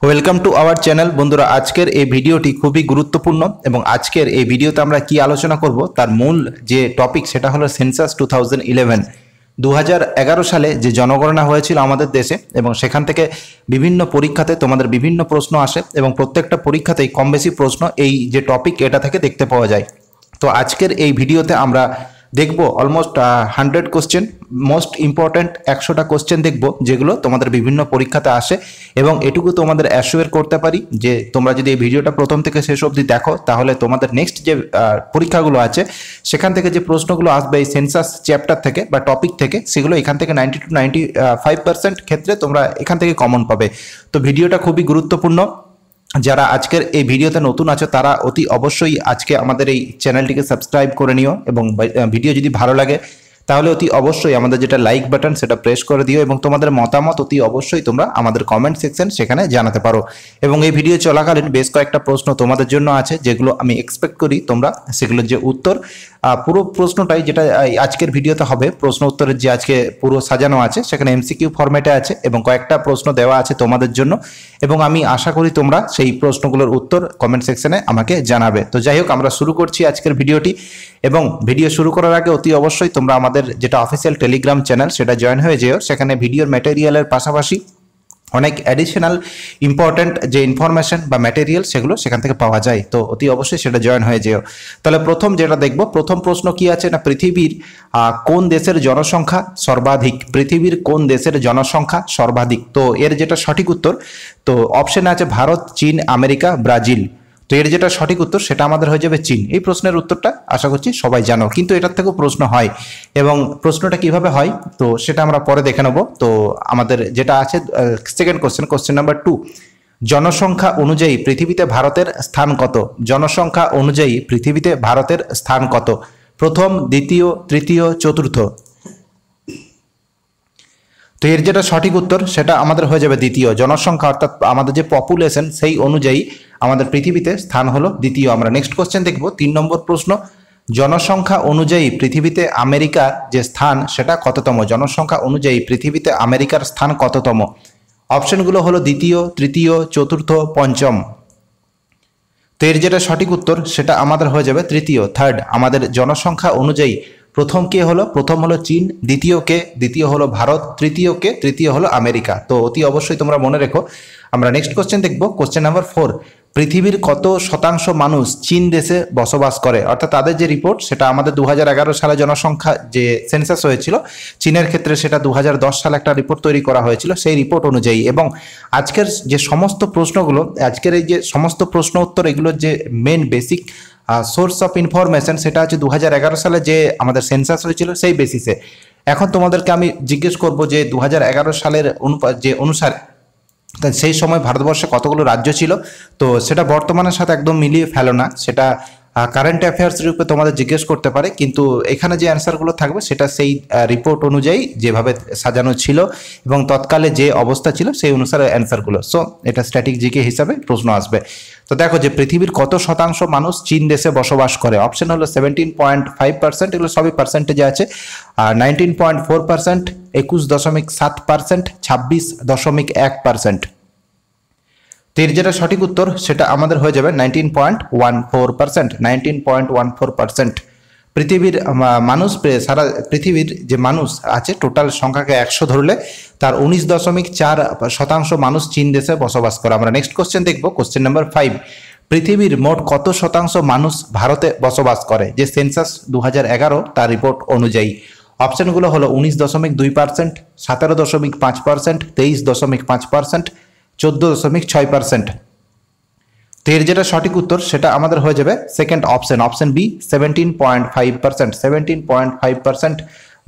Welcome to our channel. বন্ধুরা, আজকের এই ভিডিওটি খুবই গুরুত্বপূর্ণ এবং আজকের এই ভিডিওতে আমরা কি আলোচনা করব তার মূল যে টপিক সেটা হলো সেন্সাস 2011। 2011 সালে যে জনগণনা হয়েছিল আমাদের দেশে এবং সেখান থেকে বিভিন্ন পরীক্ষাতে তোমাদের বিভিন্ন প্রশ্ন আসে এবং প্রত্যেকটা পরীক্ষাতেই কম বেশি প্রশ্ন এই যে টপিক এটা থেকে দেখতে পাওয়া যায়। তো আজকের এই ভিডিওতে আমরা দেখব অলমোস্ট 100 কোশ্চেন, মোস্ট ইম্পর্ট্যান্ট 100টা কোশ্চেন দেখব যেগুলো তোমাদের বিভিন্ন পরীক্ষাতে আসে এবং এটুকু তোমাদের অ্যাসিওর করতে পারি যে তোমরা যদি এই ভিডিওটা প্রথম থেকে শেষ অবধি দেখো তাহলে তোমাদের নেক্সট যে পরীক্ষাগুলো আছে সেখান থেকে যে প্রশ্নগুলো আসবে এই সেন্সাস চ্যাপ্টার থেকে বা টপিক থেকে সেগুলো এখান থেকে 90 to 95% ক্ষেত্রে তোমরা এখান থেকে কমন পাবে। তো ভিডিওটা খুবই গুরুত্বপূর্ণ। যারা আজকের এই ভিডিওতে নতুন আছো তারা অতি অবশ্যই আজকে আমাদের এই চ্যানেলটিকে সাবস্ক্রাইব করে নিও এবং ভিডিও যদি ভালো লাগে তাহলে অতি অবশ্যই আমাদের যেটা লাইক বাটন সেটা প্রেস করে দিও এবং তোমাদের মতামত অতি অবশ্যই তোমরা আমাদের কমেন্ট সেকশন সেখানে জানাতে পারো। এবং এই ভিডিও চলাকালীন বেশ কয়েকটা প্রশ্ন তোমাদের জন্য আছে যেগুলো আমি এক্সপেক্ট করি তোমরা সেগুলোর যে উত্তর পুরো প্রশ্নটাই যেটা আজকের ভিডিওতে হবে, প্রশ্ন উত্তরের যে আজকে পুরো সাজানো আছে সেখানে এমসিকিউ ফরম্যাটে আছে এবং কয়েকটা প্রশ্ন দেওয়া আছে তোমাদের জন্য এবং আমি আশা করি তোমরা সেই প্রশ্নগুলোর উত্তর কমেন্ট সেকশনে আমাকে জানাবে। তো যাই হোক, আমরা শুরু করছি আজকের ভিডিওটি এবং ভিডিও শুরু করার আগে অতি অবশ্যই তোমরা আমাদের যেটা অফিসিয়াল টেলিগ্রাম চ্যানেল সেটা জয়েন হয়ে যেও। সেখানে ভিডিওর ম্যাটেরিয়ালের পাশাপাশি অনেক অ্যাডিশনাল ইম্পর্ট্যান্ট যে ইনফরমেশন বা ম্যাটেরিয়াল সেগুলো সেখান থেকে পাওয়া যায়। তো অতি অবশ্যই সেটা জয়েন হয়ে যেও। তাহলে প্রথম যেটা দেখব, প্রথম প্রশ্ন কি আছে না, পৃথিবীর কোন দেশের জনসংখ্যা সর্বাধিক? পৃথিবীর কোন দেশের জনসংখ্যা সর্বাধিক? তো এর যেটা সঠিক উত্তর, তো অপশনে আছে ভারত, চীন, আমেরিকা, ব্রাজিল। তো এর যেটা সঠিক উত্তর সেটা আমাদের হয়ে যাবে চীন। এই প্রশ্নের উত্তরটা আশা করছি সবাই জানো, কিন্তু এটার থেকেও প্রশ্ন হয় এবং প্রশ্নটা কিভাবে হয় তো সেটা আমরা পরে দেখে নেব। তো আমাদের যেটা আছে সেকেন্ড কোশ্চেন নাম্বার 2, জনসংখ্যা অনুযায়ী পৃথিবীতে ভারতের স্থান কত? জনসংখ্যা অনুযায়ী পৃথিবীতে ভারতের স্থান কত? প্রথম, দ্বিতীয়, তৃতীয়, চতুর্থ? তো এর যেটা সঠিক উত্তর সেটা আমাদের হয়ে যাবে দ্বিতীয়। জনসংখ্যা অর্থাৎ আমাদের যে পপুলেশন সেই অনুযায়ী আমাদের পৃথিবীতে স্থান হলো দ্বিতীয়। আমরা নেক্সট কোশ্চেন দেখব, 3 নম্বর প্রশ্ন, জনসংখ্যা অনুযায়ী পৃথিবীতে আমেরিকার যে স্থান সেটা কততম? জনসংখ্যা অনুযায়ী পৃথিবীতে আমেরিকার স্থান কততম? অপশনগুলো হলো দ্বিতীয়, তৃতীয়, চতুর্থ, পঞ্চম। তো এর যেটা সঠিক উত্তর সেটা আমাদের হয়ে যাবে তৃতীয়, থার্ড। আমাদের জনসংখ্যা অনুযায়ী প্রথম কে হলো? প্রথম হলো চীন, দ্বিতীয় কে? দ্বিতীয় হলো ভারত, তৃতীয় কে? তৃতীয় হলো আমেরিকা। তো অতি অবশ্যই তোমরা মনে রেখো। আমরা নেক্সট কোশ্চেন দেখব, কোশ্চেন নাম্বার 4, পৃথিবীর কত শতাংশ মানুষ চীন দেশে বসবাস করে? অর্থাৎ তাদের যে রিপোর্ট সেটা আমাদের 2011 সালে জনসংখ্যা যে সেন্সাস হয়েছিল চীনের ক্ষেত্রে সেটা 2010 সালে একটা রিপোর্ট তৈরি করা হয়েছিল সেই রিপোর্ট অনুযায়ী। এবং আজকের যে সমস্ত প্রশ্নগুলো, আজকের এই যে সমস্ত প্রশ্ন উত্তর এগুলোর যে main basic source of information সেটা হচ্ছে 2011 সালে যে আমাদের সেন্সাস হয়েছিল সেই বেসিসে। এখন তোমাদেরকে আমি জিজ্ঞেস করব যে 2011 সালের যে অনুসারে সেই সময় ভারতবর্ষে কতগুলো রাজ্য ছিল, তো সেটা বর্তমানের সাথে একদম মিলিয়ে ফেলো না, সেটা কারেন্ট অ্যাফেয়ার্স রূপে তোমাদের জিজ্ঞেস করতে পারে, কিন্তু এখানে যে অ্যান্সারগুলো থাকবে সেটা সেই রিপোর্ট অনুযায়ী যেভাবে সাজানো ছিল এবং তৎকালে যে অবস্থা ছিল সেই অনুসারে অ্যান্সারগুলো। সো এটা স্ট্র্যাটেজিকে হিসাবে প্রশ্ন আসবে। তো দেখো যে পৃথিবীর কত শতাংশ মানুষ চীন দেশে বসবাস করে? অপশন হলো 17.5%, এগুলো সবই পার্সেন্টেজে আছে, 19.4%, 21.7%, 26.1%। তো এর যেটা সঠিক উত্তর সেটা আমাদের হয়ে যাবে 19.14%, 19.14%। পৃথিবীর মানুষ, সারা পৃথিবীর যে মানুষ আছে টোটাল সংখ্যাকে 100 ধরলে তার 19.4% মানুষ চীন দেশে বসবাস করে। আমরা নেক্সট কোশ্চেন দেখব, কোশ্চেন নাম্বার 5, পৃথিবীর মোট কত শতাংশ মানুষ ভারতে বসবাস করে যে সেন্সাস 2011 তার রিপোর্ট অনুযায়ী? অপশনগুলো হলো 19.2%, 17.5%, 23.5%, 14.6%। তো এর যেটা সঠিক উত্তর সেটা আমাদের হয়ে যাবে সেকেন্ড অপশন, অপশন বি, 17.5%। 17.5%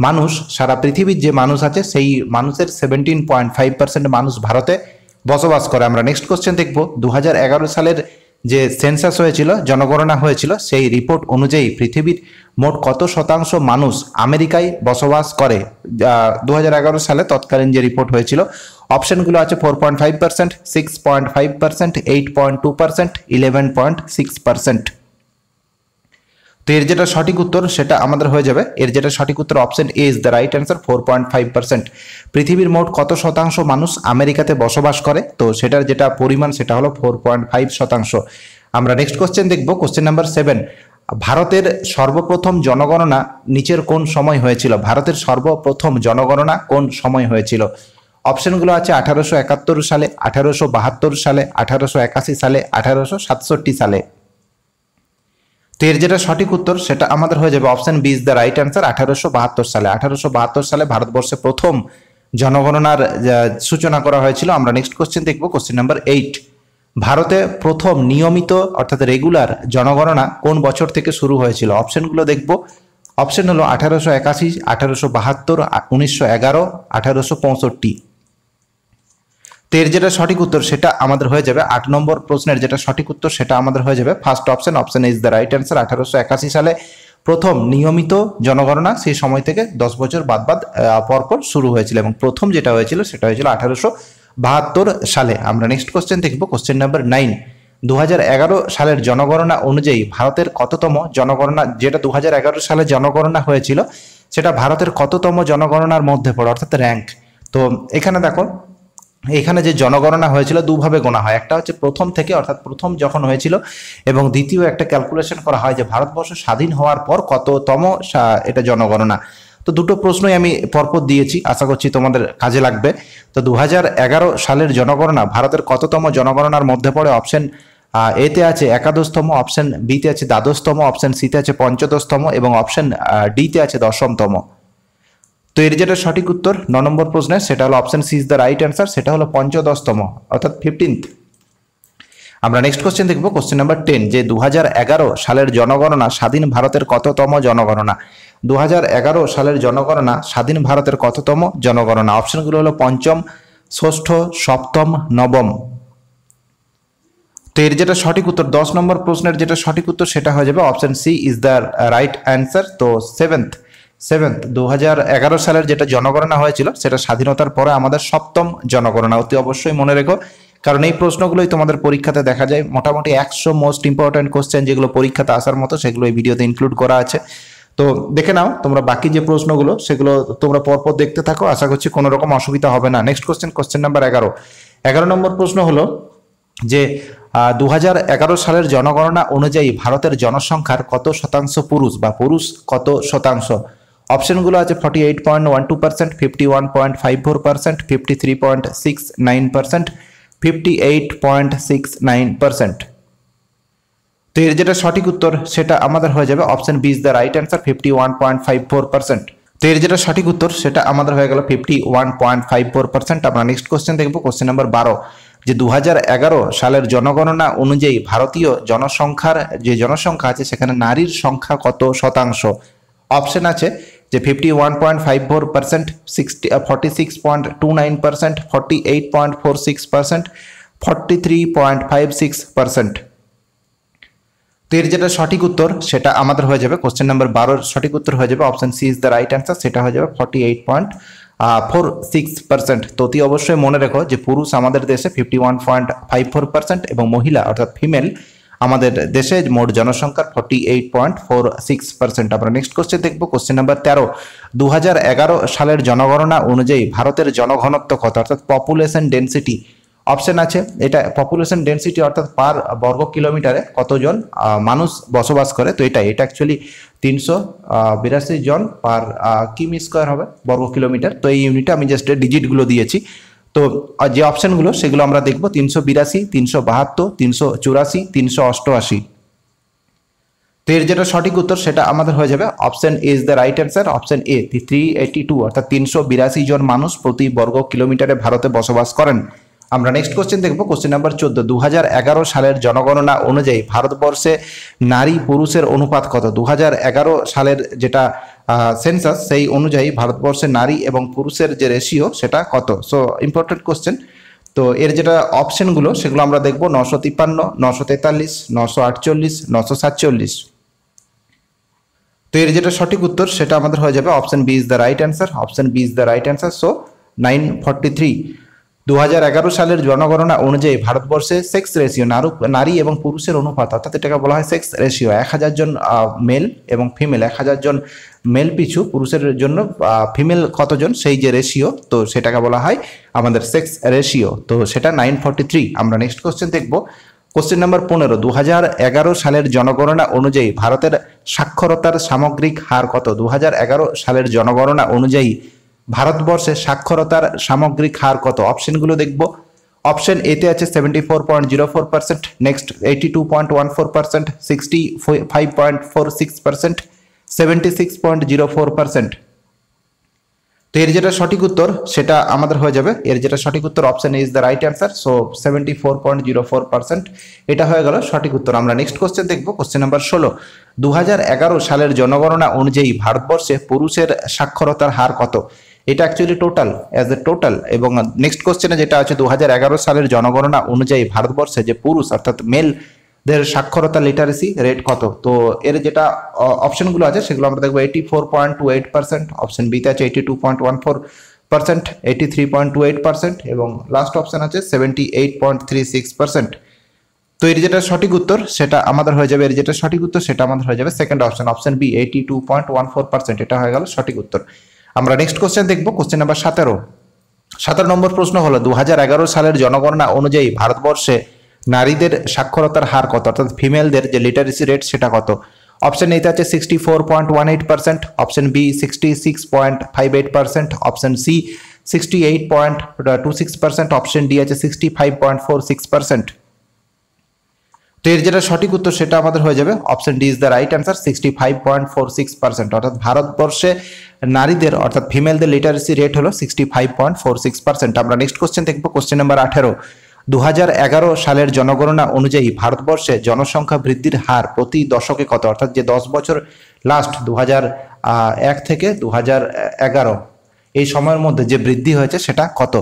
মানুষ, সারা পৃথিবীর যে মানুষ আছে সেই মানুষের 17.5% মানুষ ভারতে বসবাস করে। আমরা নেক্সট কোশ্চেন দেখব, 2011 সালের যে সেন্সাস হয়েছিল, জনগণনা হয়েছিল, সেই রিপোর্ট অনুযায়ী পৃথিবীর মোট কত শতাংশ মানুষ আমেরিকায় বসবাস করে 2011 সালে তৎকালীন যে রিপোর্ট হয়েছিল? অপশনগুলো আছে 4.5%, 6.5%, 8.2%, 11.6%। তো এর যেটা সঠিক উত্তর সেটা আমাদের হয়ে যাবে, এর যেটা সঠিক উত্তর option A is the right answer, 4.5%। পৃথিবীর মোট কত শতাংশ মানুষ আমেরিকাতে বসবাস করে? তো সেটার যেটা পরিমাণ সেটা হলো 4.5%। আমরা নেক্সট কোশ্চেন দেখব, কোশ্চেন নাম্বার 7। ভারতের সর্বপ্রথম জনগণনা নিচের কোন সময় হয়েছিল? ভারতের সর্বপ্রথম জনগণনা কোন সময় হয়েছিল? অপশনগুলো আছে 1871 সালে, 1872 সালে, 1881 সালে, 1867 সালে। তো এর যেটা সঠিক উত্তর সেটা আমাদের হয়ে যাবে option B is the right answer, 1872 সালে। 1872 সালে ভারতবর্ষে প্রথম জনগণনার সূচনা করা হয়েছিল। আমরা নেক্সট কোশ্চেন দেখব, কোশ্চেন নাম্বার 8। ভারতে প্রথম নিয়মিত অর্থাৎ রেগুলার জনগণনা কোন বছর থেকে শুরু হয়েছিল? অপশনগুলো দেখব। অপশন হলো 1881, 1872, 1911, 1865। তো এর যেটা সঠিক উত্তর সেটা আমাদের হয়ে যাবে 8 নম্বর প্রশ্নের যেটা সঠিক উত্তর সেটা আমাদের হয়ে যাবে first option, option is the right answer. 1881 সালে প্রথম নিয়মিত জনগণনা সেই সময় থেকে 10 বছর পরপর শুরু হয়েছিল, এবং প্রথম যেটা হয়েছিল সেটা হয়েছিল 1872 সালে। আমরা নেক্সট কোশ্চেন দেখব, কোশ্চেন নাম্বার 9। 2011 সালের জনগণনা অনুযায়ী ভারতের কততম জনগণনা, যেটা 2011 সালে জনগণনা হয়েছিল সেটা ভারতের কততম জনগণনার মধ্যে পড়ে, অর্থাৎ র্যাঙ্ক। তো এখানে দেখো, এখানে যে জনগণনা হয়েছিল দুভাবে গোনা হয়, একটা হচ্ছে প্রথম থেকে অর্থাৎ প্রথম যখন হয়েছিল, এবং দ্বিতীয় একটা ক্যালকুলেশন করা হয় যে ভারতবর্ষ স্বাধীন হওয়ার পর কততম এটা জনগণনা। তো দুটো প্রশ্নই আমি পরপর দিয়েছি, আশা করছি তোমাদের কাজে লাগবে। তো 2011 সালের জনগণনা ভারতের কততম জনগণনার মধ্যে পড়ে? অপশন এতে আছে একাদশতম, অপশন বিতে আছে দ্বাদশতম, অপশন সিতে আছে পঞ্চদশতম, এবং অপশন ডিতে আছে দশমতম। তো এর যেটা সঠিক উত্তর 9 নম্বর প্রশ্নের সেটা হলো option C is the right answer, সেটা হলো পঞ্চদশতম অর্থাৎ 15th। আমরা নেক্সট কোশ্চেন দেখব, কোশ্চেন নাম্বার 10। যে 2011 সালের জনগণনা স্বাধীন ভারতের কততম জনগণনা? 2011 সালের জনগণনা স্বাধীন ভারতের কততম জনগণনা? অপশনগুলো হলো পঞ্চম, ষষ্ঠ, সপ্তম, নবম। তো এর যেটা সঠিক উত্তর 10 নম্বর প্রশ্নের যেটা সঠিক উত্তর সেটা হয়ে যাবে option C is the right answer. তো সেভেন্থ 2011 সালের যেটা জনগণনা হয়েছিল সেটা স্বাধীনতার পরে আমাদের সপ্তম জনগণনা। অতি অবশ্যই মনে রেখো, কারণ এই প্রশ্নগুলোই তোমাদের পরীক্ষাতে দেখা যায়। মোটামুটি 100 মোস্ট ইম্পর্টেন্ট কোশ্চেন যেগুলো পরীক্ষাতে আসার মতো সেগুলো এই ভিডিওতে ইনক্লুড করা আছে। তো দেখে নাও তোমরা, বাকি যে প্রশ্নগুলো সেগুলো তোমরা পরপর দেখতে থাকো, আশা করছি কোনো রকম অসুবিধা হবে না। নেক্সট কোশ্চেন, কোশ্চেন নাম্বার 11 নম্বর প্রশ্ন হলো যে 2011 সালের জনগণনা অনুযায়ী ভারতের জনসংখ্যার কত শতাংশ পুরুষ, বা পুরুষ কত শতাংশ? অপশনগুলো আছে 48.12%, 51.54%, 53.69%, 58.69%। তো এর যেটা সঠিক উত্তর সেটা আমাদের হয়ে যাবে option B is the right answer, 51.54%। তো এর যেটা সঠিক উত্তর সেটা আমাদের হয়ে গেল 51.54%। আমরা নেক্সট কোশ্চেন দেখবো, কোশ্চেন নাম্বার 12। যে 2011 সালের জনগণনা অনুযায়ী ভারতীয় জনসংখ্যার যে জনসংখ্যা আছে সেখানে নারীর সংখ্যা কত শতাংশ? অপশন আছে যে 51.54%, 46.29%, 48.46%, 43.56%। তো এর যেটা সঠিক উত্তর সেটা আমাদের হয়ে যাবে কোশ্চেন নাম্বার 12 সঠিক উত্তর হয়ে যাবে option C is the right answer, সেটা হয়ে যাবে 48.46%। তো অতি অবশ্যই মনে রেখো যে পুরুষ আমাদের দেশে 51.54% এবং মহিলা অর্থাৎ ফিমেল আমাদের দেশে মোট জনসংখ্যার 48.46%। আমরা নেক্সট কোশ্চেন দেখবো, কোশ্চেন নাম্বার 13। 2011 সালের জনগণনা অনুযায়ী ভারতের জনঘনত্ব কত, অর্থাৎ পপুলেশন ডেন্সিটি। অপশন আছে, এটা পপুলেশন ডেন্সিটি অর্থাৎ পার বর্গ কিলোমিটারে কতজন মানুষ বসবাস করে। তো এটা অ্যাকচুয়ালি 382 জন পার কিমি স্কোয়ার হবে বর্গ কিলোমিটার। তো এই ইউনিটে আমি জাস্ট ডিজিটগুলো দিয়েছি। তো যে অপশনগুলো সেগুলো আমরা দেখব 382, 372, 384, 388। তো এর যেটা সঠিক উত্তর সেটা আমাদের হয়ে যাবে option A is the right answer, option A 382 অর্থাৎ 382 জন মানুষ প্রতি বর্গ কিলোমিটারে ভারতে বসবাস করেন। আমরা নেক্সট কোশ্চেন দেখবো, কোশ্চেন নাম্বার 14। 2011 সালের জনগণনা অনুযায়ী ভারতবর্ষে নারী পুরুষের অনুপাত কত? 2011 সালের যেটা সেন্সাস সেই অনুযায়ী ভারতবর্ষে নারী এবং পুরুষের যে রেশিও সেটা কত? So important question. তো এর যেটা অপশনগুলো সেগুলো আমরা দেখবো 953, 943, 948, 947। তো এর যেটা সঠিক উত্তর সেটা আমাদের হয়ে যাবে option B is the right answer, option B is the right answer. So 943। 2011 সালের জনগণনা অনুযায়ী ভারতবর্ষে সেক্স রেশিও নারী এবং পুরুষের অনুপাত, অর্থাৎ এটাকে বলা হয় সেক্স রেশিও। 1000 জন মেল এবং ফিমেল, 1000 জন মেল পিছু পুরুষের জন্য ফিমেল কতজন, সেই যে রেশিও, তো সেটাকে বলা হয় আমাদের সেক্স রেশিও। তো সেটা 943। আমরা নেক্সট কোশ্চেন দেখব। কোশ্চেন নাম্বার 15, 2011 সালের জনগণনা অনুযায়ী ভারতের সাক্ষরতার সামগ্রিক হার কত? 2011 সালের জনগণনা অনুযায়ী ভারতবর্ষে সাক্ষরতার সামগ্রিক হার কত? অপশনগুলো দেখব। অপশন এতে আছে 74.04%, নেক্সট 82.14%, 65.46%, 76.04%। তো এর যেটা সঠিক উত্তর সেটা আমাদের হয়ে যাবে, এর যেটা সঠিক উত্তর option is the right answer. So 74.04% এটা হয়ে গেল সঠিক উত্তর। আমরা নেক্সট কোশ্চেন দেখব। কোশ্চেন নাম্বার 16, 2011 সালের জনগণনা অনুযায়ী ভারতবর্ষে পুরুষের সাক্ষরতার হার কত? এটা actually total, as a total. এবং নেক্সট কোশ্চেনে যেটা আছে 2011 সালের জনগণনা অনুযায়ী ভারতবর্ষে যে পুরুষ অর্থাৎ মেলদের সাক্ষরতা লিটারেসি রেট কত? তো এর যেটা অপশনগুলো আছে সেগুলো আমরা দেখবো। 84.28%, অপশন বিতে আছে 82.14%, 83.28% এবং লাস্ট অপশন আছে 78.36%। তো এর যেটা সঠিক উত্তর সেটা আমাদের হয়ে যাবে, এর যেটা সঠিক উত্তর সেটা আমাদের হয়ে যাবে সেকেন্ড অপশন, অপশন বি 82.14%। এটা হয়ে গেল সঠিক উত্তর। আমরা নেক্সট কোশ্চেন দেখব। কোশ্চেন নাম্বার 17 নম্বর প্রশ্ন হলো 2011 সালের জনগণনা অনুযায়ী ভারতবর্ষে নারীদের সাক্ষরতার হার কত, অর্থাৎ ফিমেলদের যে লিটারেসি রেট সেটা কত? অপশন এতে আছে 64.18%, option B 66.58%, option C 68.26%, option D আছে 65.46%। তো এর যেটা সঠিক উত্তর সেটা আমাদের হয়ে যাবে option D is the right answer, 65.46%। অর্থাৎ ভারতবর্ষে নারীদের অর্থাৎ ফিমেলদের লিটারেসি রেট হলো 65.46%। আমরা নেক্সট কোশ্চেন দেখবো। কোশ্চেন নাম্বার 18, 2011 সালের জনগণনা অনুযায়ী ভারতবর্ষে জনসংখ্যা বৃদ্ধির হার প্রতি দশকে কত? অর্থাৎ যে 10 বছর লাস্ট 2001 থেকে 2011 এই সময়ের মধ্যে যে বৃদ্ধি হয়েছে সেটা কত?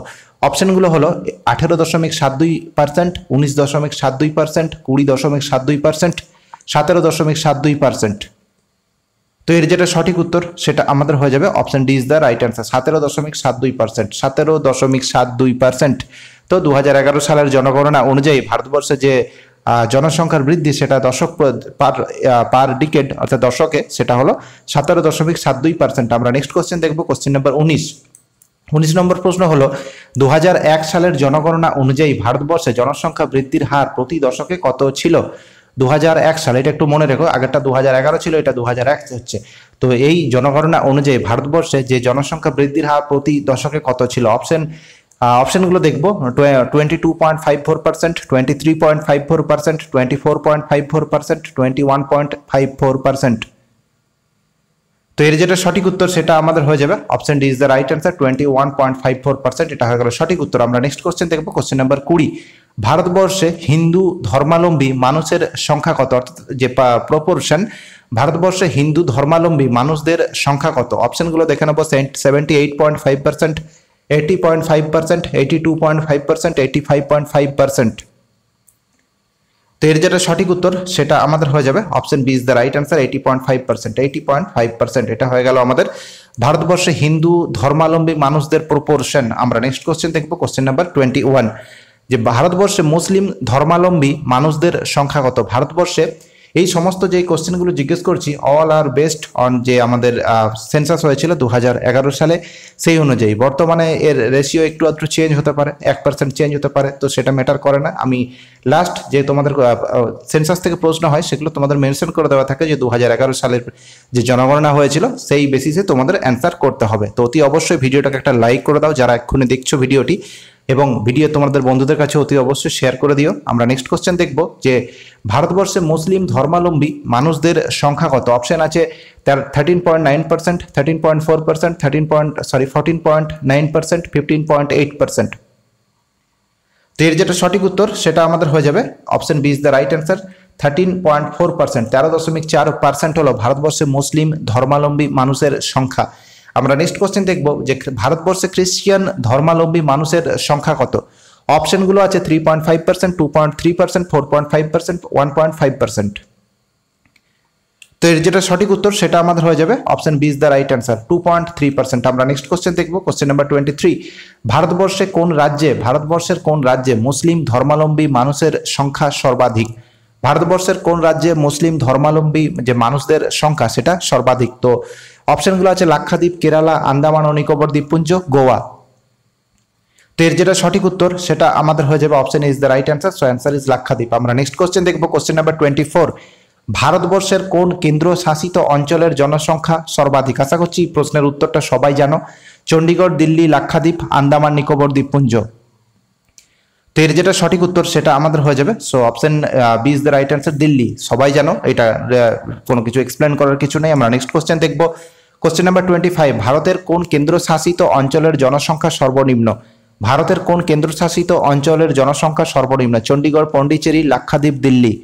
অপশনগুলো হলো 18.72%, 19.72%, 20.72%, 17.72%। তো এর যেটা সঠিক উত্তর সেটা আমাদের হয়ে যাবে option D is the right answer, 17.72%, 17.72%। তো 2011 সালের জনগণনা অনুযায়ী ভারতবর্ষে যে জনসংখ্যার বৃদ্ধি সেটা দশক পার ডিকেড অর্থাৎ দশকে সেটা হলো 17.72%। আমরা নেক্সট কোশ্চেন দেখবো। কোশ্চেন নাম্বার 19 নম্বর প্রশ্ন হলো 2001 সালের জনগণনা অনুযায়ী ভারতবর্ষে জনসংখ্যা বৃদ্ধির হার প্রতি দশকে কত ছিল? 2001 সালে, এটা একটু মনে রেখো, আগেরটা 2011 ছিল, এটা 2001 হচ্ছে। তো এই জনগণনা অনুযায়ী ভারতবর্ষে যে জনসংখ্যা বৃদ্ধির হার প্রতি দশকে কত ছিল? অপশনগুলো দেখবো। 22.54%, 23.54%, 24.54%, 21.54%। তো এর যেটা সঠিক উত্তর সেটা আমাদের হয়ে যাবে option D is the right answer, 21.54%। এটা হয়ে গেল সঠিক উত্তর। আমরা নেক্সট কোশ্চেন দেখবো। কোশ্চেন নাম্বার 20, ভারতবর্ষে হিন্দু ধর্মাবলম্বী মানুষের সংখ্যা কত? অর্থাৎ যে প্রপোর্শন, ভারতবর্ষে হিন্দু ধর্মাবলম্বী মানুষদের সংখ্যা কত? অপশনগুলো দেখে নেবো। 78.5%, 80.5%, 82.5%, 85.5%। তো এর যেটা সঠিক উত্তর সেটা আমাদের হয়ে যাবে option B is the right answer, 80.5%, 80.5%। এটা হয়ে গেল আমাদের ভারতবর্ষে হিন্দু ধর্মাবলম্বী মানুষদের প্রপোর্শন। আমরা নেক্সট কোশ্চেন দেখবো। কোশ্চেন নাম্বার 21, যে ভারতবর্ষে মুসলিম ধর্মাবলম্বী মানুষদের সংখ্যা কত? ভারতবর্ষে এই সমস্ত যে কোশ্চেনগুলো জিজ্ঞেস করছি অল আর বেসড অন যে আমাদের সেন্সাস হয়েছিল 2011 সালে, সেই অনুযায়ী বর্তমানে এর রেশিও একটু আধটু চেঞ্জ হতে পারে, 1% চেঞ্জ হতে পারে, তো সেটা ম্যাটার করে না। আমি লাস্ট যে তোমাদের সেন্সাস থেকে প্রশ্ন হয় সেগুলো তোমাদের মেনশন করে দেওয়া থাকে যে 2011 সালের যে জনগণনা হয়েছিল সেই বেসিসে তোমাদের অ্যান্সার করতে হবে। তো অতি অবশ্যই ভিডিওটাকে একটা লাইক করে দাও যারা এক্ষুনি দেখছো ভিডিওটি, এবং ভিডিও তোমাদের বন্ধুদের কাছে অতি অবশ্যই শেয়ার করে দিও। আমরা নেক্সট কোশ্চেন দেখব যে ভারতবর্ষে মুসলিম ধর্মাবলম্বী মানুষদের সংখ্যা কত? অপশন আছে 13.9%, 13.4%, 14.9%, 15.8%। তো এর যেটা সঠিক উত্তর সেটা আমাদের হয়ে যাবে option B is the right answer, 13.4%, 13.4% হলো ভারতবর্ষে মুসলিম ধর্মাবলম্বী মানুষের সংখ্যা। আমরা নেক্সট কোশ্চেন দেখব যে ভারতবর্ষে খ্রিস্টান ধর্মাবলম্বী মানুষের সংখ্যা কত? অপশনগুলো আছে 3.5%, 2.3%, 4.5%, 1.5%। তো এর যেটা সঠিক উত্তর সেটা আমাদের হয়ে যাবে option B is the right answer 2.3%। আমরা নেক্সট কোশ্চেন দেখব, কোশ্চেন নাম্বার 23। ভারতবর্ষের কোন রাজ্যে মুসলিম ধর্মাবলম্বী মানুষের সংখ্যা সর্বাধিক? ভারতবর্ষের কোন রাজ্যে মুসলিম ধর্মাবলম্বী যে মানুষদের সংখ্যা সেটা সর্বাধিক? তো অপশনগুলো আছে লাক্ষাদ্বীপ, কেরালা, আন্দামান ও নিকোবর দ্বীপপুঞ্জ, গোয়া। তো এর যেটা সঠিক উত্তর সেটা আমাদের হয়ে যাবে option is the right answer, so answer is Lakshadweep. আমরা নেক্সট কোশ্চেন দেখব, কোশ্চেন নাম্বার 24। ভারতবর্ষের কোন কেন্দ্রশাসিত অঞ্চলের জনসংখ্যা সর্বাধিক? আশা করছি প্রশ্নের উত্তরটা সবাই জানো। চণ্ডীগড়, দিল্লি, লাক্ষাদ্বীপ, আন্দামান নিকোবর দ্বীপপুঞ্জ। তো এর যেটা সঠিক উত্তর সেটা আমাদের হয়ে যাবে, so option B is the right answer, Delhi. সবাই জানো, এটা কোনো কিছু এক্সপ্লেন করার কিছু নেই। আমরা নেক্সট কোশ্চেন দেখব, কোশ্চেন নাম্বার 25। ভারতের কোন কেন্দ্রশাসিত অঞ্চলের জনসংখ্যা সর্বনিম্ন? ভারতের কোন কেন্দ্রশাসিত অঞ্চলের জনসংখ্যা সর্বনিম্ন? চণ্ডীগড়, পন্ডিচেরি, লাক্ষাদ্বীপ, দিল্লি।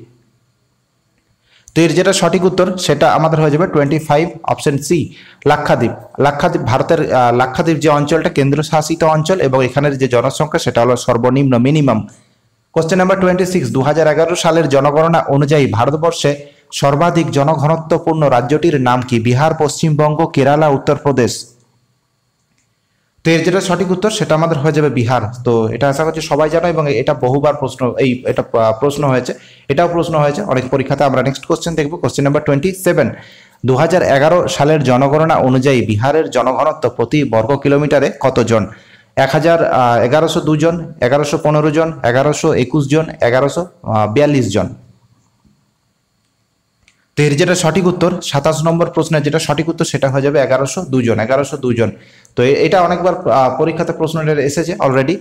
তো এর যেটা সঠিক উত্তর সেটা আমাদের হয়ে যাবে 25, অপশন সি, লাক্ষাদ্বীপ। ভারতের লাক্ষাদ্বীপ যে অঞ্চলটা কেন্দ্রশাসিত অঞ্চল এবং এখানের যে জনসংখ্যা সেটা হলো সর্বনিম্ন, মিনিমাম। Question number 26। 2011 সালের জনগণনা অনুযায়ী ভারতবর্ষে সর্বাধিক জনঘনত্বপূর্ণ রাজ্যটির নাম কি? বিহার, পশ্চিমবঙ্গ, কেরালা, উত্তরপ্রদেশ। তো এর যেটা সঠিক উত্তর সেটা আমাদের হয়ে যাবে বিহার। তো এটা আশা করছি সবাই জানো এবং এটা বহুবার প্রশ্ন হয়েছে, এটাও প্রশ্ন হয়েছে অনেক পরীক্ষাতে। আমরা নেক্সট কোশ্চেন দেখবো, কোশ্চেন নাম্বার 27। 2011 সালের জনগণনা অনুযায়ী বিহারের জনঘনত্ব প্রতি বর্গ কিলোমিটারে কতজন? 1102 জন, 1115 জন, 1121 জন, 1142 জন। তো এর যেটা সঠিক উত্তর 27 নম্বর প্রশ্নের যেটা সঠিক উত্তর সেটা হয়ে যাবে 1102 জন, 1102 জন। তো এটা অনেকবার পরীক্ষাতে প্রশ্নটা এসেছে অলরেডি,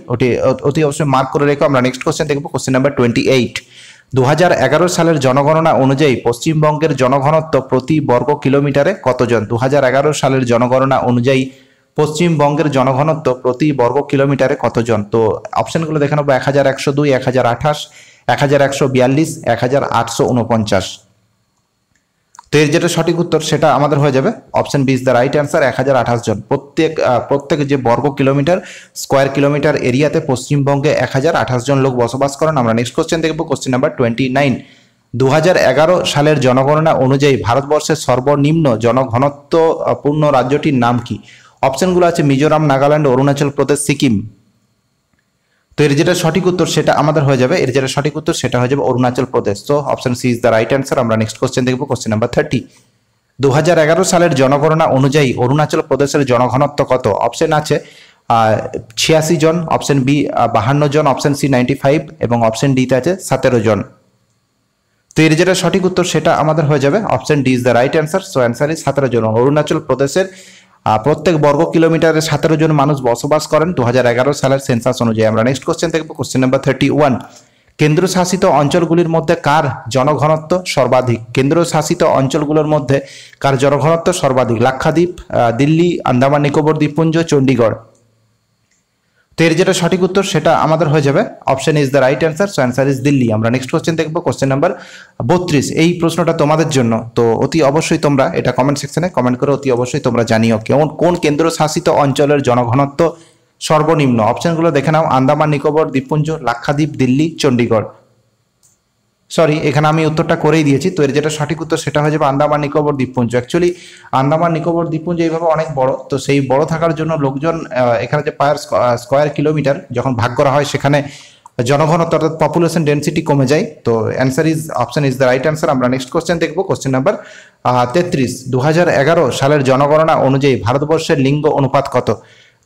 অতি অবশ্যই মার্ক করে রেখো। আমরা নেক্সট কোশ্চেন দেখবো, কোশ্চেন নাম্বার 28। 2011 সালের জনগণনা অনুযায়ী পশ্চিমবঙ্গের জনঘনত্ব প্রতি বর্গ কিলোমিটারে কতজন? 2011 সালের জনগণনা অনুযায়ী পশ্চিমবঙ্গের জনঘনত্ব প্রতি বর্গ কিলোমিটারে কতজন? তো অপশনগুলো দেখে নেবো, 1102, 1028, 1142, 1849। তো এর যেটা সঠিক উত্তর সেটা আমাদের হয়ে যাবে option B is the right answer, 1028 জন। প্রত্যেক যে বর্গ কিলোমিটার, স্কোয়ার কিলোমিটার এরিয়াতে পশ্চিমবঙ্গে 1028 জন লোক বসবাস করেন। আমরা নেক্সট কোশ্চেন দেখবো, কোশ্চেন নাম্বার 29। 2011 সালের জনগণনা অনুযায়ী ভারতবর্ষের সর্বনিম্ন জনঘনত্বপূর্ণ রাজ্যটির নাম কি? অপশনগুলো আছে মিজোরাম, নাগাল্যান্ড, অরুণাচল প্রদেশ, সিকিম। তো এর যেটা সঠিক উত্তর সেটা আমাদের হয়ে যাবে, এর যেটা সঠিক উত্তর সেটা হয়ে যাবে অরুণাচল প্রদেশ। তো option C is the right answer. আমরা নেক্সট কোশ্চেন দেখবো, কোশ্চেন নাম্বার 30। 2011 সালের জনগণনা অনুযায়ী অরুণাচল প্রদেশের জনঘনত্ব কত? অপশন আছে 86 জন, অপশন বি 52 জন, অপশন সি 95 এবং অপশন ডিতে আছে 17 জন। তো এর যেটা সঠিক উত্তর সেটা আমাদের হয়ে যাবে option D is the right answer, so answer is 17 জন। অরুণাচল প্রদেশের প্রত্যেক বর্গ কিলোমিটারে 17 জন মানুষ বসবাস করেন 2011 সালের সেন্সাস অনুযায়ী। আমরা নেক্সট কোশ্চেন দেখবো, কোশ্চেন নাম্বার 31। কেন্দ্রশাসিত অঞ্চলগুলির মধ্যে কার জনঘনত্ব সর্বাধিক? কেন্দ্রশাসিত অঞ্চলগুলোর মধ্যে কার জনঘনত্ব সর্বাধিক? লাক্ষাদ্বীপ, দিল্লি, আন্দামান নিকোবর দ্বীপপুঞ্জ, চণ্ডীগড়। তো এর যেটা সঠিক উত্তর সেটা আমাদের হয়ে যাবে option is the right answer, so answer is Delhi. আমরা নেক্সট কোশ্চেন দেখবো, কোশ্চেন নাম্বার 32। এই প্রশ্নটা তোমাদের জন্য, তো অতি অবশ্যই তোমরা এটা কমেন্ট সেকশনে কমেন্ট করে অতি অবশ্যই তোমরা জানিও কোন কেন্দ্রশাসিত অঞ্চলের জনঘনত্ব সর্বনিম্ন। অপশনগুলো দেখে নাও, আন্দামান নিকোবর দ্বীপপুঞ্জ, লাক্ষাদ্বীপ, দিল্লি, চণ্ডীগড়। সরি, এখানে আমি উত্তরটা করেই দিয়েছি। তো এর যেটা সঠিক উত্তর সেটা হয়ে যাবে আন্দামান নিকোবর দ্বীপপুঞ্জ। অ্যাকচুয়ালি আন্দামান নিকোবর দ্বীপপুঞ্জ এইভাবে অনেক বড়, তো সেই বড় থাকার জন্য লোকজন এখানে যে পার স্কোয়ার কিলোমিটার যখন ভাগ করা হয় সেখানে জনঘনত্ব অর্থাৎ পপুলেশন ডেন্সিটি কমে যায়। তো answer is option is the right answer. আমরা নেক্সট কোশ্চেন দেখবো, কোশ্চেন নাম্বার 33। 2011 সালের জনগণনা অনুযায়ী ভারতবর্ষের লিঙ্গ অনুপাত কত?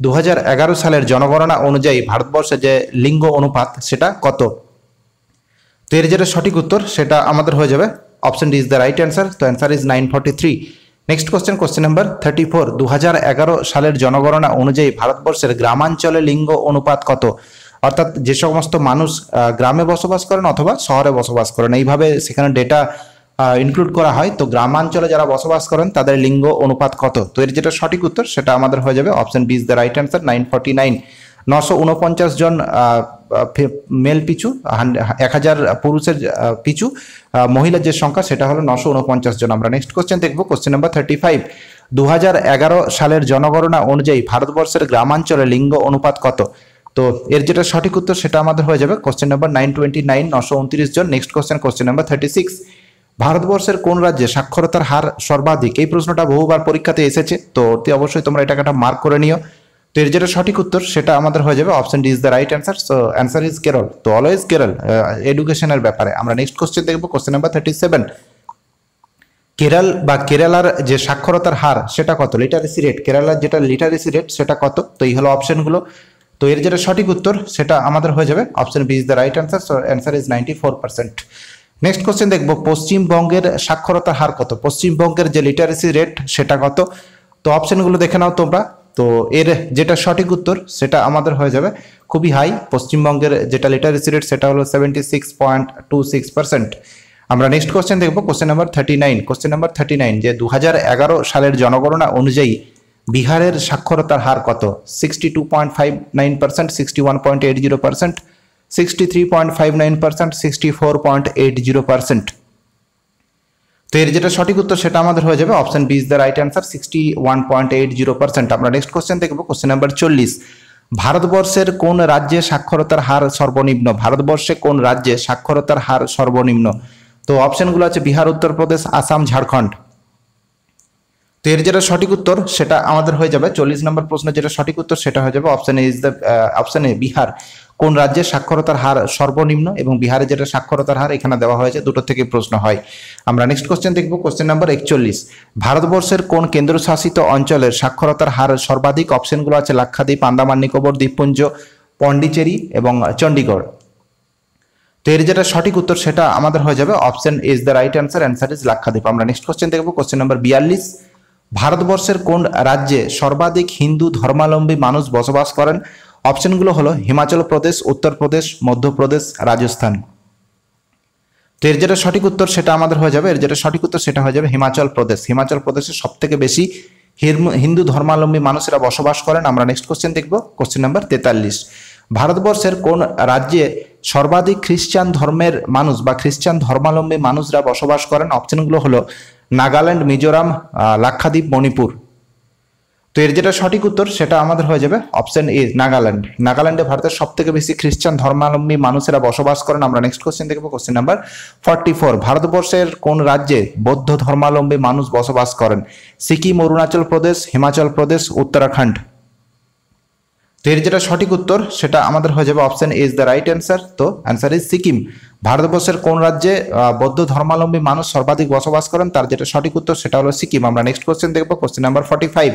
2011 সালের জনগণনা অনুযায়ী ভারতবর্ষের যে লিঙ্গ অনুপাত সেটা কত? তো এর যেটা সঠিক উত্তর সেটা আমাদের হয়ে যাবে option D is the right answer, তো answer is 943। Next question, question number 34। 2011 সালের জনগণনা অনুযায়ী ভারতবর্ষের গ্রামাঞ্চলে লিঙ্গ অনুপাত কত? অর্থাৎ যে সমস্ত মানুষ গ্রামে বসবাস করেন অথবা শহরে বসবাস করেন, এইভাবে সেখানে ডেটা ইনক্লুড করা হয়। তো গ্রামাঞ্চলে যারা বসবাস করেন তাদের লিঙ্গ অনুপাত কত? তো এর যেটা সঠিক উত্তর সেটা আমাদের হয়ে যাবে option B is the right answer, 949। 949 জন মেল পিছু, 1000 পুরুষের পিছু মহিলার যে সংখ্যা সেটা হলো 949 জন। আমরা নেক্সট কোশ্চেন দেখবো, কোশ্চেন নাম্বার 35। 2011 সালের জনগণনা অনুযায়ী ভারতবর্ষের গ্রামাঞ্চলে লিঙ্গ অনুপাত কত? তো এর যেটা সঠিক উত্তর সেটা আমাদের হয়ে যাবে কোশ্চেন নাম্বার 929, 929 জন। Next question, question number 36। ভারতবর্ষের কোন রাজ্যে সাক্ষরতার হার সর্বাধিক? এই প্রশ্নটা বহুবার পরীক্ষাতে এসেছে, তো অতি অবশ্যই তোমরা এটাকে একটা মার্ক করে নিও। তো এর যেটা সঠিক উত্তর সেটা আমাদের হয়ে যাবে option D is the right answer. So answer is Kerala. তো অলওয়েজ কেরল এডুকেশনের ব্যাপারে। আমরা নেক্সট কোশ্চেন দেখবো, কোশ্চেন নাম্বার 37। কেরল বা কেরালার যে সাক্ষরতার হার সেটা কত? লিটারেসি রেট, কেরালার যেটা লিটারেসি রেট সেটা কত? তো এই হলো অপশনগুলো। তো এর যেটা সঠিক উত্তর সেটা আমাদের হয়ে যাবে option B is the right answer. So answer is 94%। Next question দেখবো, পশ্চিমবঙ্গের সাক্ষরতার হার কত? পশ্চিমবঙ্গের যে লিটারেসি রেট সেটা কত? তো অপশনগুলো দেখে নাও তোমরা। তো এর যেটা সঠিক উত্তর সেটা আমাদের হয়ে যাবে খুবই হাই। পশ্চিমবঙ্গের যেটা লিটারেসি রেট সেটা হলো 76.26%। আমরা নেক্সট কোশ্চেন দেখবো, কোশ্চেন নাম্বার 39। কোশ্চেন নাম্বার 39, যে 2011 সালের জনগণনা অনুযায়ী বিহারের সাক্ষরতার হার কত? 62.59%, 61.80%, 63.59%, 64.80%। তো এর যেটা সঠিক উত্তর সেটা আমাদের হয়ে যাবে option B is the right answer, 61.80%। আমরা নেক্সট কোশ্চেন দেখবো, কোশ্চেন নাম্বার 40। ভারতবর্ষের কোন রাজ্যে সাক্ষরতার হার সর্বনিম্ন? ভারতবর্ষে কোন রাজ্যে সাক্ষরতার হার সর্বনিম্ন? তো অপশনগুলো আছে বিহার, উত্তরপ্রদেশ, আসাম, ঝাড়খণ্ড। তো এর যেটা সঠিক উত্তর সেটা আমাদের হয়ে যাবে 40 নম্বর প্রশ্ন, যেটা সঠিক উত্তর সেটা হয়ে যাবে option A is the option A Bihar. কোন রাজ্যের সাক্ষরতার হার সর্বনিম্ন এবং বিহারের যেটা সাক্ষরতার হার এখানে দেওয়া হয়েছে, দুটো থেকে প্রশ্ন হয়। আমরা নেক্সট কোশ্চেন দেখব, কোশ্চেন নাম্বার 41। ভারতবর্ষের কোন কেন্দ্রশাসিত অঞ্চলের সাক্ষরতার হার সর্বাধিক? অপশনগুলো আছে লাক্ষাদ্বীপ, আন্দামান নিকোবর দ্বীপপুঞ্জ, পন্ডিচেরি এবং চণ্ডীগড়। তো এর যেটা সঠিক উত্তর সেটা আমাদের হয়ে যাবে option is the right answer, answer is Lakshadweep. আমরা নেক্সট কোশ্চেন দেখব, কোশ্চেন নাম্বার 42। ভারতবর্ষের কোন রাজ্যে সর্বাধিক হিন্দু ধর্মাবলম্বী মানুষ বসবাস করেন? অপশনগুলো হলো হিমাচল প্রদেশ, উত্তরপ্রদেশ, মধ্যপ্রদেশ, রাজস্থান। তো এর যেটা সঠিক উত্তর সেটা আমাদের হয়ে যাবে, এর যেটা সঠিক উত্তর সেটা হয়ে যাবে হিমাচল প্রদেশ। হিমাচল প্রদেশে সব থেকে বেশি হিন্দু ধর্মাবলম্বী মানুষেরা বসবাস করেন। আমরা নেক্সট কোশ্চেন দেখব, কোশ্চেন নাম্বার 43। ভারতবর্ষের কোন রাজ্যে সর্বাধিক খ্রিস্টান ধর্মের মানুষ বা খ্রিস্টান ধর্মাবলম্বী মানুষরা বসবাস করেন? অপশনগুলো হলো নাগাল্যান্ড, মিজোরাম, লাক্ষাদ্বীপ, মণিপুর। তো এর যেটা সঠিক উত্তর সেটা আমাদের হয়ে যাবে অপশন এ নাগাল্যান্ড। নাগাল্যান্ডে ভারতের সব থেকে বেশি খ্রিস্টান ধর্মাবলম্বী মানুষেরা বসবাস করেন। আমরা নেক্সট কোশ্চেন দেখবো, কোশ্চেন নাম্বার 44। ভারতবর্ষের কোন রাজ্যে বৌদ্ধ ধর্মাবলম্বী মানুষ বসবাস করেন? সিকিম, অরুণাচল প্রদেশ, হিমাচল প্রদেশ, উত্তরাখণ্ড। তো এর যেটা সঠিক উত্তর সেটা আমাদের হয়ে যাবে option A is the right answer. তো অ্যান্সার ইজ সিকিম। ভারতবর্ষের কোন রাজ্যে বৌদ্ধ ধর্মাবলম্বী মানুষ সর্বাধিক বসবাস করেন? তার যেটা সঠিক উত্তর সেটা হলো সিকিম। আমরা নেক্সট কোশ্চেন দেখবো, কোশ্চেন নাম্বার 45।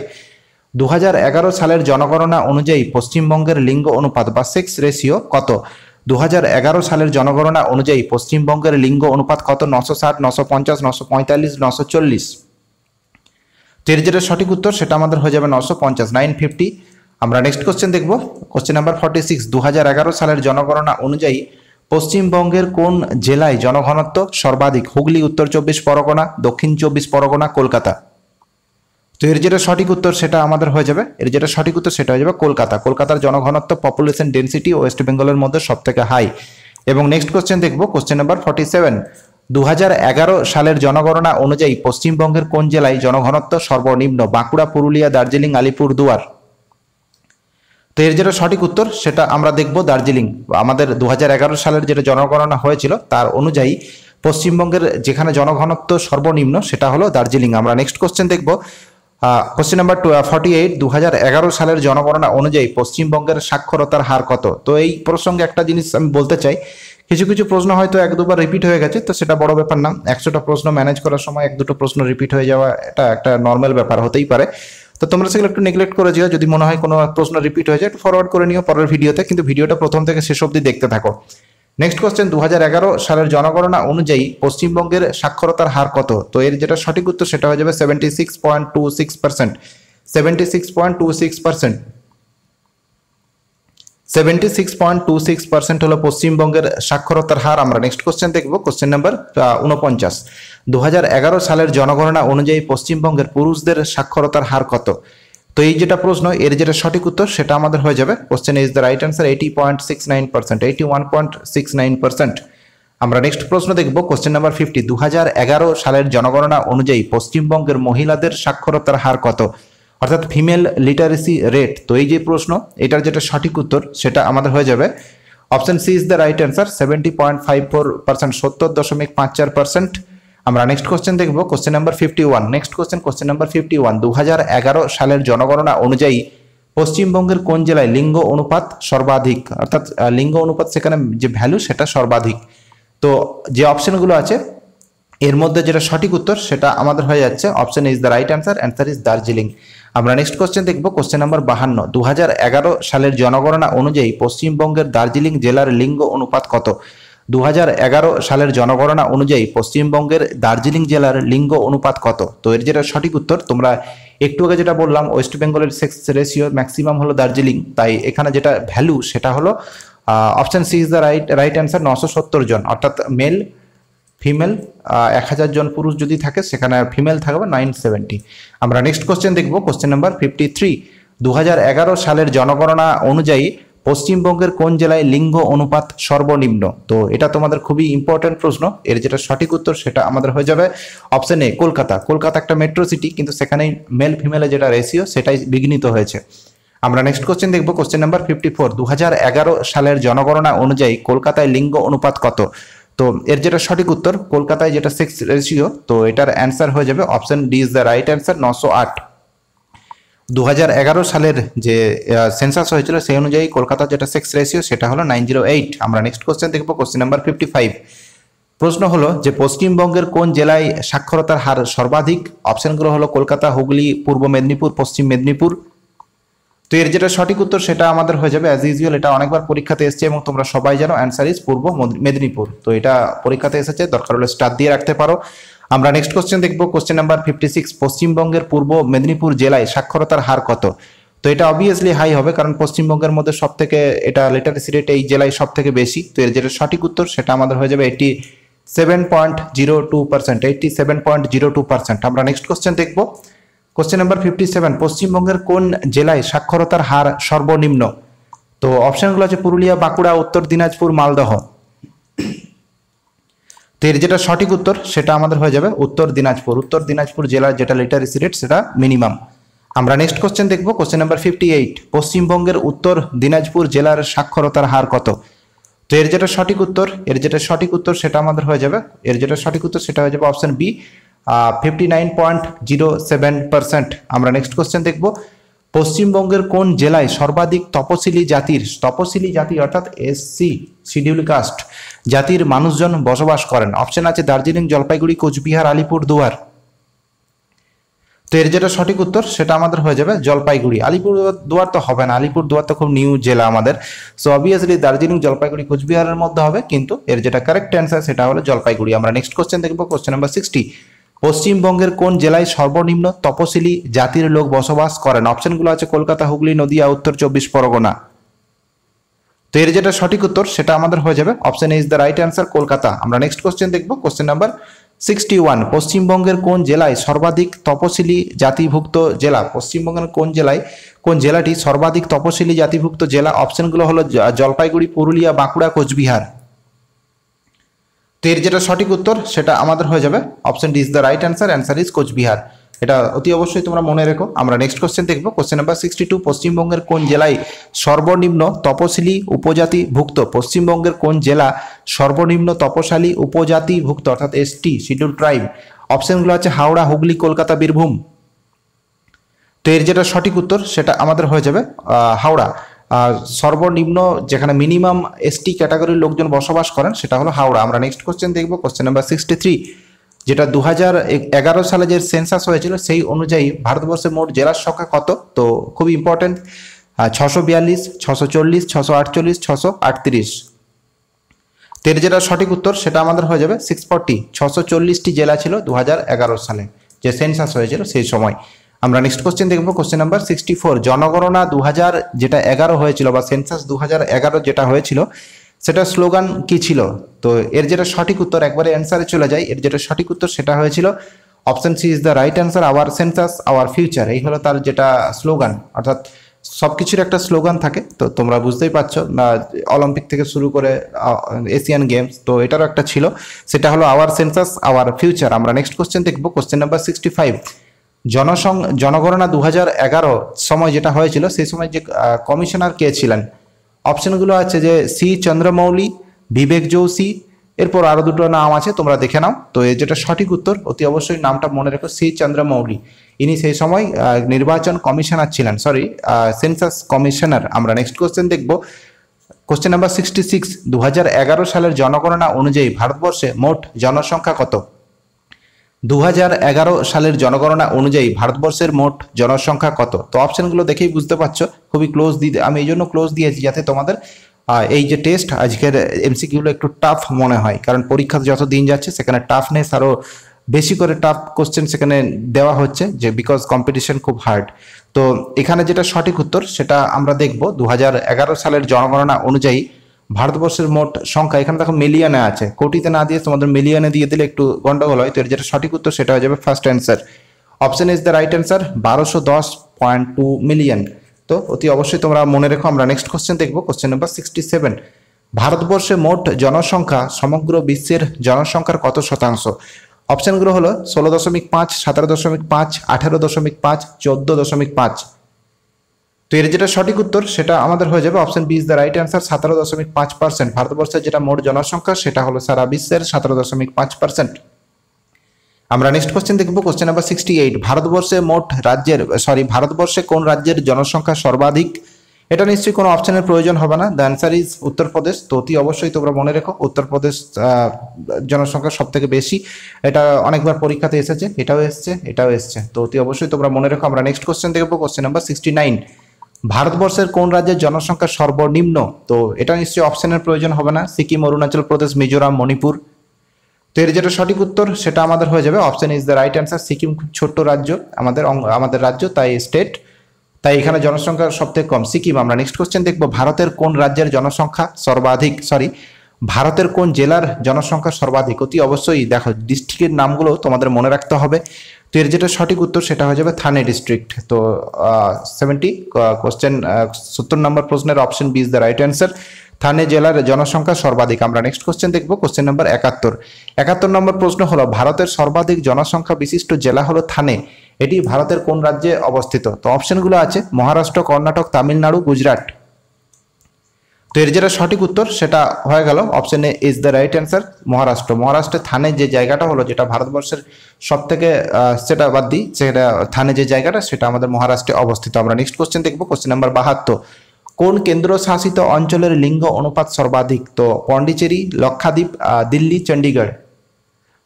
2011 সালের জনগণনা অনুযায়ী পশ্চিমবঙ্গের লিঙ্গ অনুপাত বা সেক্স রেশিও কত? 2011 সালের জনগণনা অনুযায়ী পশ্চিমবঙ্গের লিঙ্গ অনুপাত কত? 960, 950, 945, 940। তো এর যেটা সঠিক উত্তর সেটা আমাদের হয়ে যাবে 950, 950। আমরা নেক্সট কোশ্চেন দেখব, কোশ্চেন নাম্বার 46। 2011 সালের জনগণনা অনুযায়ী পশ্চিমবঙ্গের কোন জেলায় জনঘনত্ব সর্বাধিক? হুগলি, উত্তর 24 পরগনা, দক্ষিণ 24 পরগনা, কলকাতা। তো এর যেটা সঠিক উত্তর সেটা আমাদের হয়ে যাবে, এর যেটা সঠিক উত্তর সেটা হয়ে যাবে কলকাতা। কলকাতার জনঘনত্ব, পপুলেশন ডেনসিটি ওয়েস্ট বেঙ্গলের মধ্যে সব থেকে হাই। এবং নেক্সট কোশ্চেন দেখবো, কোশ্চেন নাম্বার 47। 2011 সালের জনগণনা অনুযায়ী পশ্চিমবঙ্গের কোন জেলায় জনঘনত্ব সর্বনিম্ন? বাঁকুড়া, পুরুলিয়া, দার্জিলিং, আলিপুরদুয়ার। তো এর যেটা সঠিক উত্তর সেটা আমরা দেখব দার্জিলিং। আমাদের 2011 সালের যেটা জনগণনা হয়েছিল তার অনুযায়ী পশ্চিমবঙ্গের যেখানে জনঘনত্ব সর্বনিম্ন সেটা হলো দার্জিলিং। আমরা নেক্সট কোশ্চেন দেখব, কোশ্চেন নাম্বার 48। 2011 সালের জনগণনা অনুযায়ী পশ্চিমবঙ্গের সাক্ষরতার হার কত? তো এই প্রসঙ্গে একটা জিনিস আমি বলতে চাই, কিছু কিছু প্রশ্ন হয়তো এক দুবার রিপিট হয়ে গেছে, তো সেটা বড় ব্যাপার না। 100টা প্রশ্ন ম্যানেজ করার সময় এক দুটো প্রশ্ন রিপিট হয়ে যাওয়া এটা একটা নর্মাল ব্যাপার, হতেই পারে। তো তোমরা সেগুলো একটু নেগলেক্ট করে যেও, যদি মনে হয় কোনো প্রশ্ন রিপিট হয়ে যায় একটু ফরওয়ার্ড করে নিও পরের ভিডিওতে, কিন্তু ভিডিওটা প্রথম থেকে শেষ অবধি দেখতে থাকো। নেক্সট কোশ্চেন, 2011 সালের জনগণনা অনুযায়ী পশ্চিমবঙ্গের সাক্ষরতার হার কত? তো এর যেটা সঠিক উত্তর সেটা হয়ে যাবে 76.26%। 76.26%। 76.26% হলো পশ্চিমবঙ্গের সাক্ষরতার হার। আমরা নেক্সট কোশ্চেন দেখবো, কোশ্চেন নাম্বার 49। 2011 সালের জনগণনা অনুযায়ী পশ্চিমবঙ্গের পুরুষদের সাক্ষরতার হার কত? তো এই যেটা প্রশ্ন, এর যেটা সঠিক উত্তর সেটা আমাদের হয়ে যাবে question is the right answer, 80.69%, 81.69%। আমরা নেক্সট প্রশ্ন দেখব, কোশ্চেন নাম্বার 50। 2011 সালের জনগণনা অনুযায়ী পশ্চিমবঙ্গের মহিলাদের সাক্ষরতার হার কত? অর্থাৎ ফিমেল লিটারেসি রেট। তো এই যে প্রশ্ন, এটার যেটা সঠিক উত্তর সেটা আমাদের হয়ে যাবে option C is the right answer, 70.54%, 70.54%। আমরা নেক্সট কোশ্চেন দেখব question number 51। Next question number 51। 2011 সালের জনগণনা অনুযায়ী পশ্চিমবঙ্গের কোন জেলায় লিঙ্গ অনুপাত সর্বাধিক, অর্থাৎ লিঙ্গ অনুপাত সেখানে যে ভ্যালু সেটা সর্বাধিক। তো যে অপশনগুলো আছে এর মধ্যে যেটা সঠিক উত্তর সেটা আমাদের হয়ে যাচ্ছে option is the right answer, answer is Darjeeling. আমরা নেক্সট কোশ্চেন দেখব কোশ্চেন নাম্বার 52। 2011 সালের জনগণনা অনুযায়ী পশ্চিমবঙ্গের দার্জিলিং জেলার লিঙ্গ অনুপাত কত? 2011 সালের জনগণনা অনুযায়ী পশ্চিমবঙ্গের দার্জিলিং জেলার লিঙ্গ অনুপাত কত? তো এর যেটা সঠিক উত্তর, তোমরা একটু আগে যেটা বললাম ওয়েস্ট বেঙ্গলের সেক্স রেশিও ম্যাক্সিমাম হলো দার্জিলিং, তাই এখানে যেটা ভ্যালু সেটা হলো option C is the right answer, 970 জন, অর্থাৎ মেল ফিমেল 1000 জন পুরুষ যদি থাকে সেখানে ফিমেল থাকবে 970। আমরা নেক্সট কোশ্চেন দেখব কোশ্চেন নাম্বার 53। 2011 সালের জনগণনা অনুযায়ী পশ্চিমবঙ্গের কোন জেলায় লিঙ্গ অনুপাত সর্বনিম্ন? তো এটা তোমাদের খুবই ইম্পর্টেন্ট প্রশ্ন, এর যেটা সঠিক উত্তর সেটা আমাদের হয়ে যাবে অপশন এ কলকাতা। কলকাতা একটা মেট্রো সিটি, কিন্তু সেখানেই মেল ফিমেলের যেটা রেশিও সেটাই বিঘ্নিত হয়েছে। আমরা নেক্সট কোশ্চেন দেখব কোশ্চেন নাম্বার 54। 2011 সালের জনগণনা অনুযায়ী কলকাতায় লিঙ্গ অনুপাত কত? তো এর যেটা সঠিক উত্তর, কলকাতায় যেটা সেক্স রেশিও, তো এটার অ্যান্সার হয়ে যাবে option D is the right answer, 908। 2011 সালের যে সেন্সাস হয়েছিল সেই অনুযায়ী কলকাতার যেটা সেক্স রেশিও সেটা হলো 908। আমরা নেক্সট কোশ্চেন দেখব কোশ্চেন নাম্বার 55। প্রশ্ন হলো যে পশ্চিমবঙ্গের কোন জেলায় সাক্ষরতার হার সর্বাধিক? অপশনগুলো হলো কলকাতা, হুগলি, পূর্ব মেদিনীপুর, পশ্চিম মেদিনীপুর। তো এর যেটা সঠিক উত্তর সেটা আমাদের হয়ে যাবে অ্যাজ ইউজুয়াল, এটা অনেকবার পরীক্ষাতে এসেছে এবং তোমরা সবাই জানো অ্যান্সার ইজ পূর্ব মেদিনীপুর। তো এটা পরীক্ষাতে এসেছে, দরকার হলে স্টার দিয়ে রাখতে পারো। আমরা নেক্সট কোশ্চেন দেখবো কোশ্চেন নাম্বার 56। পশ্চিমবঙ্গের পূর্ব মেদিনীপুর জেলায় সাক্ষরতার হার কত? তো এটা অবভিয়াসলি হাই হবে, কারণ পশ্চিমবঙ্গের মধ্যে সব থেকে এটা লিটারেসি রেট এই জেলায় সব থেকে বেশি। তো এর যেটা সঠিক উত্তর সেটা আমাদের হয়ে যাবে 87.02%, 87.02%। আমরা নেক্সট কোশ্চেন দেখবো কোশ্চেন নাম্বার 57। পশ্চিমবঙ্গের কোন জেলায় সাক্ষরতার হার সর্বনিম্ন? তো অপশনগুলো আছে পুরুলিয়া, বাঁকুড়া, উত্তর দিনাজপুর, মালদহ। তো এর যেটা সঠিক উত্তর সেটা আমাদের হয়ে যাবে উত্তর দিনাজপুর। উত্তর দিনাজপুর জেলার যেটা লিটারেসি রেট সেটা মিনিমাম। আমরা নেক্সট কোশ্চেন দেখবো কোশ্চেন নাম্বার 58। পশ্চিমবঙ্গের উত্তর দিনাজপুর জেলার সাক্ষরতার হার কত? তো এর যেটা সঠিক উত্তর সেটা আমাদের হয়ে যাবে, সেটা হয়ে যাবে অপশন বি, 59.07%। আমরা নেক্সট কোশ্চেন দেখব পশ্চিমবঙ্গের কোন জেলায় সর্বাধিক তপশিলি জাতি অর্থাৎ এসসি শিডিউল কাস্ট জাতির মানুষজন বসবাস করেন? অপশন আছে দার্জিলিং, জলপাইগুড়ি, কোচবিহার, আলিপুরদুয়ার। তো এর যেটা সঠিক উত্তর সেটা আমাদের হয়ে যাবে জলপাইগুড়ি। আলিপুরদুয়ার তো হবে না, আলিপুরদুয়ার তো খুব নিউ জেলা আমাদের। সো অবভিয়াসলি দার্জিলিং, জলপাইগুড়ি, কোচবিহারের মধ্যে হবে, কিন্তু এর যেটা কারেক্ট অ্যান্সার সেটা হলো জলপাইগুড়ি। আমরা নেক্সট কোশ্চেন দেখবো কোশ্চেন নাম্বার 60। পশ্চিমবঙ্গের কোন জেলায় সর্বনিম্ন তপশিলি জাতির লোক বসবাস করেন? অপশনগুলো আছে কলকাতা, হুগলি, নদিয়া, উত্তর 24 পরগনা। তো এর যেটা সঠিক উত্তর সেটা আমাদের হয়ে যাবে option A is the right answer, Kolkata. আমরা নেক্সট কোশ্চেন দেখবো কোশ্চেন নাম্বার 61। পশ্চিমবঙ্গের কোন জেলায় সর্বাধিক তপশিলি জাতিভুক্ত জেলা? পশ্চিমবঙ্গের কোন জেলাটি সর্বাধিক তপশিলি জাতিভুক্ত জেলা? অপশনগুলো হলো জলপাইগুড়ি, পুরুলিয়া, বাঁকুড়া, কোচবিহার। তো এর যেটা সঠিক উত্তর সেটা আমাদের হয়ে যাবে option D is the right answer, answer is Cooch Behar. এটা অতি অবশ্যই তোমরা মনে রেখো। আমরা নেক্সট কোশ্চেন দেখবো কোশ্চেন নাম্বার 62। পশ্চিমবঙ্গের কোন জেলায় সর্বনিম্ন তপশিলি উপজাতিভুক্ত? পশ্চিমবঙ্গের কোন জেলা সর্বনিম্ন তপশালী উপজাতিভুক্ত অর্থাৎ এসটি শিডিউল ট্রাইব? অপশনগুলো আছে হাওড়া, হুগলি, কলকাতা, বীরভূম। তো এর যেটা সঠিক উত্তর সেটা আমাদের হয়ে যাবে হাওড়া। সর্বনিম্ন যেখানে মিনিমাম এসটি ক্যাটাগরির লোকজন বসবাস করেন সেটা হলো হাওড়া। আমরা নেক্সট কোশ্চেন দেখবো কোশ্চেন নাম্বার 63। যেটা 2011 সালে যে সেন্সাস হয়েছিল সেই অনুযায়ী ভারতবর্ষের মোট জেলার সংখ্যা কত? তো খুব ইম্পর্টেন্ট, 642, 640, 648, 638। তো এর যেটা সঠিক উত্তর সেটা আমাদের হয়ে যাবে 640। 640টি জেলা ছিল 2011 সালে যে সেন্সাস হয়েছিল সেই সময়। আমরা নেক্সট কোশ্চেন দেখবো কোশ্চেন নাম্বার 64। জনগণনা 2000 যেটা 11 হয়েছিল বা সেন্সাস 2011 যেটা হয়েছিল সেটা স্লোগান কি ছিল? তো এর যেটা সঠিক উত্তর, একবারে অ্যান্সারে চলে যায়, এর যেটা সঠিক উত্তর সেটা হয়েছিল option C is the right answer, our census our future. এই হলো তার যেটা স্লোগান, অর্থাৎ সবকিছুর একটা স্লোগান থাকে। তো তোমরা বুঝতেই পারছো না, অলিম্পিক থেকে শুরু করে এশিয়ান গেমস, তো এটারও একটা ছিল, সেটা হলো আওয়ার সেন্সাস আওয়ার ফিউচার। আমরা নেক্সট কোশ্চেন দেখবো কোশ্চেন নাম্বার 65। জনগণনা 2011 সময় যেটা হয়েছিল সেই সময় যে কমিশনার কে ছিলেন? অপশনগুলো আছে যে সি চন্দ্রমৌলি, বিবেক যোশী, এরপর আরো দুটো নাম আছে, তোমরা দেখে নাও। তো এর যেটা সঠিক উত্তর, অতি অবশ্যই নামটা মনে রেখো, সি চন্দ্রমৌলি। ইনি সেই সময় নির্বাচন কমিশনার ছিলেন, সরি সেন্সাস কমিশনার। আমরা নেক্সট কোশ্চেন দেখব। কোশ্চেন নাম্বার 66, 2011 সালের জনগণনা অনুযায়ী ভারতবর্ষে মোট জনসংখ্যা কত? 2011 সালের জনগণনা অনুযায়ী ভারতবর্ষের মোট জনসংখ্যা কত? তো অপশনগুলো দেখেই বুঝতে পারছো, খুবই ক্লোজ দিয়ে আমি এই জন্য ক্লোজ দিয়েছি যাতে তোমাদের এই যে টেস্ট আজকের এমসিকিউগুলো একটু টাফ মনে হয়, কারণ পরীক্ষা যত দিন যাচ্ছে সেখানে টাফনেস আরও বেশি করে টাফ কোশ্চেন সেখানে দেওয়া হচ্ছে, যে বিকজ কম্পিটিশন খুব হার্ড। তো এখানে যেটা সঠিক উত্তর সেটা আমরা দেখব। 2011 সালের জনগণনা অনুযায়ী ভারতবর্ষের মোট সংখ্যা, এখানে দেখো মিলিয়নে আছে, কোটিতে না দিয়ে তোমাদের মিলিয়নে দিয়ে দিলে একটু গন্ডগোল হয়। তো এর যেটা সঠিক উত্তর সেটা হয়ে যাবে first answer, option is the right answer, 1210.2 million. তো অতি অবশ্যই তোমরা মনে রেখো। আমরা নেক্সট কোশ্চেন দেখবো, কোশ্চেন নাম্বার 67, ভারতবর্ষে মোট জনসংখ্যা সমগ্র বিশ্বের জনসংখ্যার কত শতাংশ? অপশনগুলো হলো 16.5, 17.5, 18.5, 14.5। তো এর যেটা সঠিক উত্তর সেটা আমাদের হয়ে যাবে option B is the right answer, 17.5%। ভারতবর্ষের যেটা মোট জনসংখ্যা সেটা হলো সারা বিশ্বের 17.5%। আমরা নেক্সট কোশ্চেন দেখব, কোশ্চেন নাম্বার 68, ভারতবর্ষে কোন রাজ্যের জনসংখ্যা সর্বাধিক? এটা নিশ্চয়ই কোনো অপশনের প্রয়োজন হবে না, দ্য অ্যান্সার ইজ উত্তরপ্রদেশ। তো অতি অবশ্যই তোমরা মনে রেখো, উত্তরপ্রদেশ জনসংখ্যা সব থেকে বেশি। এটা অনেকবার পরীক্ষাতে এসেছে, এটাও এসছে। তো অতি অবশ্যই তোমরা মনে রেখো। আমরা নেক্সট কোশ্চেন দেখবো, কোশ্চেন নাম্বার 69, ভারতবর্ষের কোন রাজ্যের জনসংখ্যা সর্বনিম্ন? তো এটা নিশ্চয়ই অপশনের প্রয়োজন হবে না, সিকিম, অরুণাচল প্রদেশ, মিজোরাম, মণিপুর। তো এর যেটা সঠিক উত্তর সেটা আমাদের হয়ে যাবে option is the right answer, Sikkim খুব ছোট্ট রাজ্য, আমাদের রাজ্য, তাই স্টেট, তাই এখানে জনসংখ্যা সব থেকে কম সিকিম। আমরা নেক্সট কোশ্চেন দেখবো, ভারতের কোন রাজ্যের জনসংখ্যা সর্বাধিক, ভারতের কোন জেলার জনসংখ্যা সর্বাধিক? অতি অবশ্যই দেখো ডিস্ট্রিক্টের নামগুলো তোমাদের মনে রাখতে হবে। তো এর যেটা সঠিক উত্তর সেটা হয়ে যাবে থানে ডিস্ট্রিক্ট। তো 70 নম্বর প্রশ্নের option B is the right answer, Thane জেলার জনসংখ্যা সর্বাধিক। আমরা নেক্সট কোশ্চেন দেখবো, কোশ্চেন নাম্বার 71 নম্বর প্রশ্ন হলো, ভারতের সর্বাধিক জনসংখ্যা বিশিষ্ট জেলা হলো থানে, এটি ভারতের কোন রাজ্যে অবস্থিত? তো অপশনগুলো আছে মহারাষ্ট্র, কর্ণাটক, তামিলনাড়ু, গুজরাট। তো এর যেটা সঠিক উত্তর সেটা হয়ে গেল option A is the right answer, Maharashtra. মহারাষ্ট্রের থানে যে জায়গাটা হলো, যেটা ভারতবর্ষের সব থেকে সেটা বাদ দিই, সেটা থানে যে জায়গাটা সেটা আমাদের মহারাষ্ট্রে অবস্থিত। আমরা নেক্সট কোশ্চেন দেখবো, কোশ্চেন নাম্বার 72, কোন কেন্দ্রশাসিত অঞ্চলের লিঙ্গ অনুপাত সর্বাধিক? তো পন্ডিচেরি, লক্ষাদ্বীপ, দিল্লি, চণ্ডীগড়।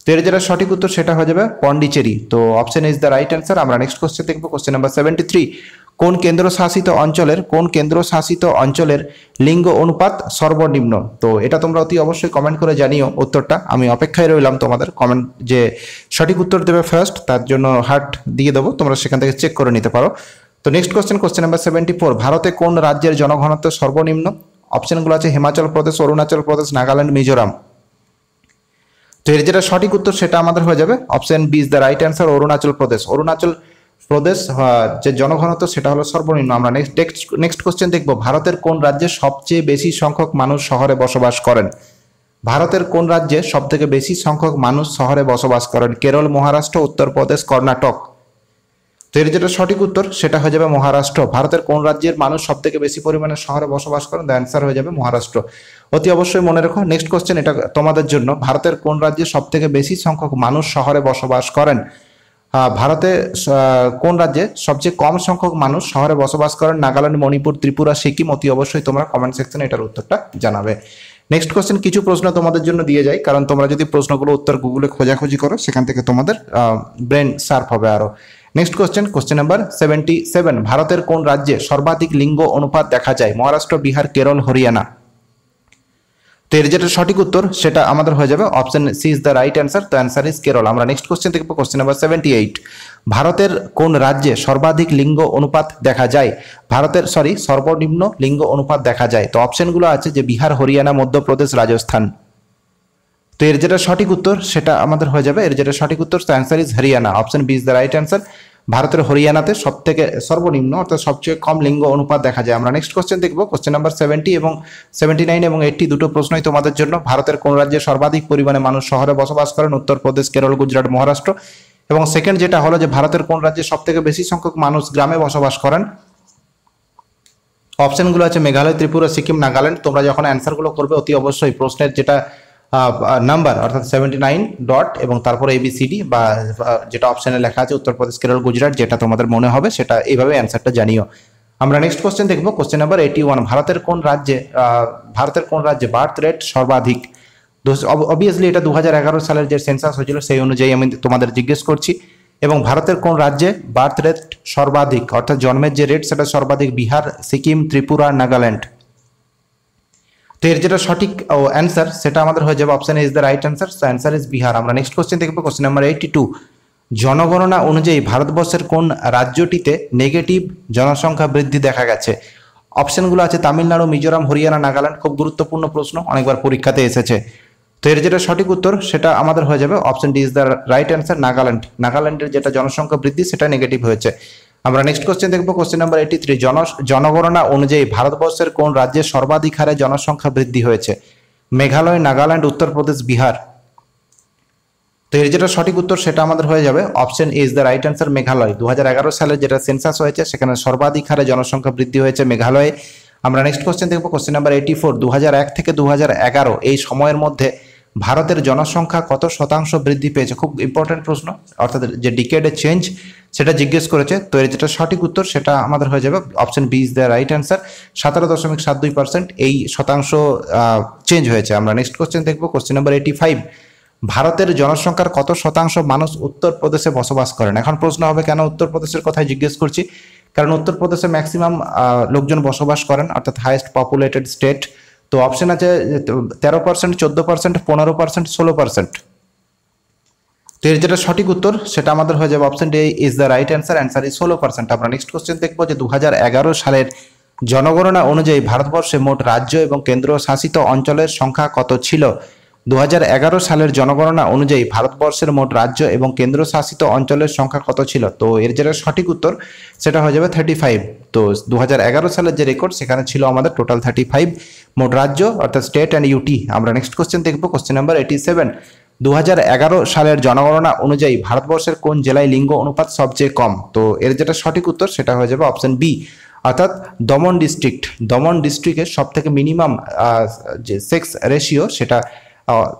তো এর যেটা সঠিক উত্তর সেটা হয়ে যাবে পন্ডিচেরি। তো option is the right answer. আমরা নেক্সট কোশ্চেন দেখবো, কোশ্চেন নাম্বার 73, কোন কেন্দ্রশাসিত অঞ্চলের লিঙ্গ অনুপাত সর্বনিম্ন? তো এটা তোমরা অতি অবশ্যই কমেন্ট করে জানিও উত্তরটা, আমি অপেক্ষায় রইলাম তোমাদের কমেন্ট, যে সঠিক উত্তর দেবে ফার্স্ট তার জন্য হার্ট দিয়ে দেবো, তোমরা সেখান থেকে চেক করে নিতে পারো। তো নেক্সট কোশ্চেন নাম্বার 74, ভারতে কোন রাজ্যের জনঘনত্ব সর্বনিম্ন? অপশনগুলো আছে হিমাচল প্রদেশ, অরুণাচল প্রদেশ, নাগাল্যান্ড, মিজোরাম। তো এর যেটা সঠিক উত্তর সেটা আমাদের হয়ে যাবে option B is the right answer, Arunachal Pradesh যে জনঘনত্ব সেটা হলো সর্বনিম্ন। আমরা নেক্সট কোশ্চেন দেখবো, ভারতের কোন রাজ্যে সবচেয়ে বেশি সংখ্যক মানুষ শহরে বসবাস করেন? ভারতের কোন রাজ্যে সব থেকে বেশি সংখ্যক মানুষ শহরে বসবাস করেন? কেরল, মহারাষ্ট্র, উত্তরপ্রদেশ, কর্ণাটক। তো এর যেটা সঠিক উত্তর সেটা হয়ে যাবে মহারাষ্ট্র। ভারতের কোন রাজ্যের মানুষ সব থেকে বেশি পরিমাণে শহরে বসবাস করেন? দ্য অ্যান্সার হয়ে যাবে মহারাষ্ট্র। অতি অবশ্যই মনে রাখো। নেক্সট কোশ্চেন, এটা তোমাদের জন্য, ভারতের কোন রাজ্যে সব থেকে বেশি সংখ্যক মানুষ শহরে বসবাস করেন? ভারতে কোন রাজ্যে সবচেয়ে কম সংখ্যক মানুষ শহরে বসবাস করেন? নাগাল্যান্ড, মণিপুর, ত্রিপুরা, সিকিম। অতি অবশ্যই তোমরা কমেন্ট সেকশনে এটার উত্তরটা জানাবে। নেক্সট কোশ্চেন, কিছু প্রশ্ন তোমাদের জন্য দিয়ে যাই, কারণ তোমরা যদি প্রশ্নগুলো উত্তর গুগলে খোঁজাখুঁজি করো সেখান থেকে তোমাদের ব্রেন শার্প হবে আরো। নেক্সট কোশ্চেন নাম্বার 77, ভারতের কোন রাজ্যে সর্বাধিক লিঙ্গ অনুপাত দেখা যায়? মহারাষ্ট্র, বিহার, কেরল, হরিয়ানা। তো এর যেটা সঠিক উত্তর সেটা আমাদের হয়ে যাবে option C is the right answer, the answer is Kerala. আমরা নেক্সট কোশ্চেন দেখবো, কোশ্চেন নাম্বার 78, ভারতের কোন রাজ্যে সর্বাধিক লিঙ্গ অনুপাত দেখা যায়? সর্বনিম্ন লিঙ্গ অনুপাত দেখা যায়। তো অপশনগুলো আছে যে বিহার, হরিয়ানা, মধ্যপ্রদেশ, রাজস্থান। তো এর যেটা সঠিক উত্তর সেটা আমাদের হয়ে যাবে, এর যেটা সঠিক উত্তর the answer is Haryana, option B is the right answer. ভারতের হরিয়ানাতে সব থেকে সর্বনিম্ন অর্থাৎ সবচেয়ে কম লিঙ্গ অনুপাত দেখা যায়। আমরা নেক্সট কোশ্চেন দেখবো, কোশ্চেন নাম্বার 70 এবং 79 এবং 80 দুটো প্রশ্নই তোমাদের জন্য। ভারতের কোন রাজ্যে সর্বাধিক পরিমাণে মানুষ শহরে বসবাস করেন? উত্তরপ্রদেশ, কেরল, গুজরাট, মহারাষ্ট্র। এবং সেকেন্ড যেটা হলো যে ভারতের কোন রাজ্যে সব থেকে বেশি সংখ্যক মানুষ গ্রামে বসবাস করেন? অপশনগুলো আছে মেঘালয়, ত্রিপুরা, সিকিম, নাগাল্যান্ড। তোমরা যখন অ্যান্সারগুলো করবে অতি অবশ্যই প্রশ্নের যেটা নাম্বার অর্থাৎ 79 ডট এবং তারপরে ABCD বা যেটা অপশনে লেখা আছে উত্তরপ্রদেশ, কেরল, গুজরাট, যেটা তোমাদের মনে হবে সেটা এইভাবে অ্যান্সারটা জানিও। আমরা নেক্সট কোশ্চেন দেখবো, কোশ্চেন নাম্বার 81। ভারতের কোন রাজ্যে বার্থ রেট সর্বাধিক? অবভিয়াসলি এটা 2011 সালের যে সেন্সাস হয়েছিল সেই অনুযায়ী আমি তোমাদের জিজ্ঞেস করছি। এবং ভারতের কোন রাজ্যে বার্থ রেট সর্বাধিক অর্থাৎ জন্মের যে রেট সেটা সর্বাধিক? বিহার, সিকিম, ত্রিপুরা, নাগাল্যান্ড। তো এর যেটা সঠিক অ্যান্সার সেটা আমাদের হয়ে যাবে option is the right answer. So answer is Bihar. আমরা নেক্সট কোশ্চেন দেখবো, কোশ্চেন নাম্বার 82। জনগণনা অনুযায়ী ভারতবর্ষের কোন রাজ্যটিতে নেগেটিভ জনসংখ্যা বৃদ্ধি দেখা গেছে? অপশনগুলো আছে তামিলনাড়ু, মিজোরাম, হরিয়ানা, নাগাল্যান্ড। খুব গুরুত্বপূর্ণ প্রশ্ন, অনেকবার পরীক্ষাতে এসেছে। তো এর যেটা সঠিক উত্তর সেটা আমাদের হয়ে যাবে option D is the right answer, Nagaland. নাগাল্যান্ডের যেটা জনসংখ্যা বৃদ্ধি সেটা নেগেটিভ হয়েছে। আমরা নেক্সট কোশ্চেন দেখবো, কোশ্চেন নাম্বার 83। জনগণনা অনুযায়ী ভারতবর্ষের কোন রাজ্যে সর্বাধিক হারে জনসংখ্যা বৃদ্ধি হয়েছে? মেঘালয়, নাগাল্যান্ড, উত্তরপ্রদেশ, বিহার। তো এর যেটা সঠিক উত্তর সেটা আমাদের হয়ে যাবে option is the right answer, Meghalaya. 2011 সালে যেটা সেন্সাস হয়েছে সেখানে সর্বাধিক হারে জনসংখ্যা বৃদ্ধি হয়েছে মেঘালয়ে। আমরা নেক্সট কোশ্চেন দেখবো, কোশ্চেন নাম্বার 84। 2001 থেকে 2011 এই সময়ের মধ্যে ভারতের জনসংখ্যা কত শতাংশ বৃদ্ধি পেয়েছে? খুব ইম্পর্টেন্ট প্রশ্ন, অর্থাৎ যে ডিকেডে চেঞ্জ সেটা জিজ্ঞেস করেছে। তো এর যেটা সঠিক উত্তর সেটা আমাদের হয়ে যাবে option B is the right answer, 17.72% এই শতাংশ চেঞ্জ হয়েছে। আমরা নেক্সট কোশ্চেন দেখবো, কোশ্চেন নাম্বার 85। ভারতের জনসংখ্যার কত শতাংশ মানুষ উত্তরপ্রদেশে বসবাস করেন? এখন প্রশ্ন হবে কেন উত্তরপ্রদেশের কথাই জিজ্ঞেস করছি, কারণ উত্তরপ্রদেশে ম্যাক্সিমাম লোকজন বসবাস করেন, অর্থাৎ হাইয়েস্ট পপুলেটেড স্টেট। তো অপশন আছে 13%, 14%, 15%, 16%। তো এর যেটা সঠিক উত্তর সেটা আমাদের হয়ে যাবে option D is the right answer, answer is 16%। আমরা নেক্সট কোশ্চেন দেখবো যে 2011 সালের জনগণনা অনুযায়ী ভারতবর্ষে মোট রাজ্য এবং কেন্দ্র শাসিত অঞ্চলের সংখ্যা কত ছিল? 2011 সালের জনগণনা অনুযায়ী ভারতবর্ষের মোট রাজ্য এবং কেন্দ্রশাসিত অঞ্চলের সংখ্যা কত ছিল? তো এর যেটা সঠিক উত্তর সেটা হয়ে যাবে 35। তো 2011 সালের যে রেকর্ড সেখানে ছিল আমাদের টোটাল 35 মোট রাজ্য অর্থাৎ স্টেট অ্যান্ড ইউটি। আমরা নেক্সট কোশ্চেন দেখবো, কোশ্চেন নাম্বার 87। 2011 সালের জনগণনা অনুযায়ী ভারতবর্ষের কোন জেলায় লিঙ্গ অনুপাত সবচেয়ে কম? তো এর যেটা সঠিক উত্তর সেটা হয়ে যাবে অপশন বি, অর্থাৎ দমন ডিস্ট্রিক্ট। দমন ডিস্ট্রিক্টের সব থেকে মিনিমাম যে সেক্স রেশিও সেটা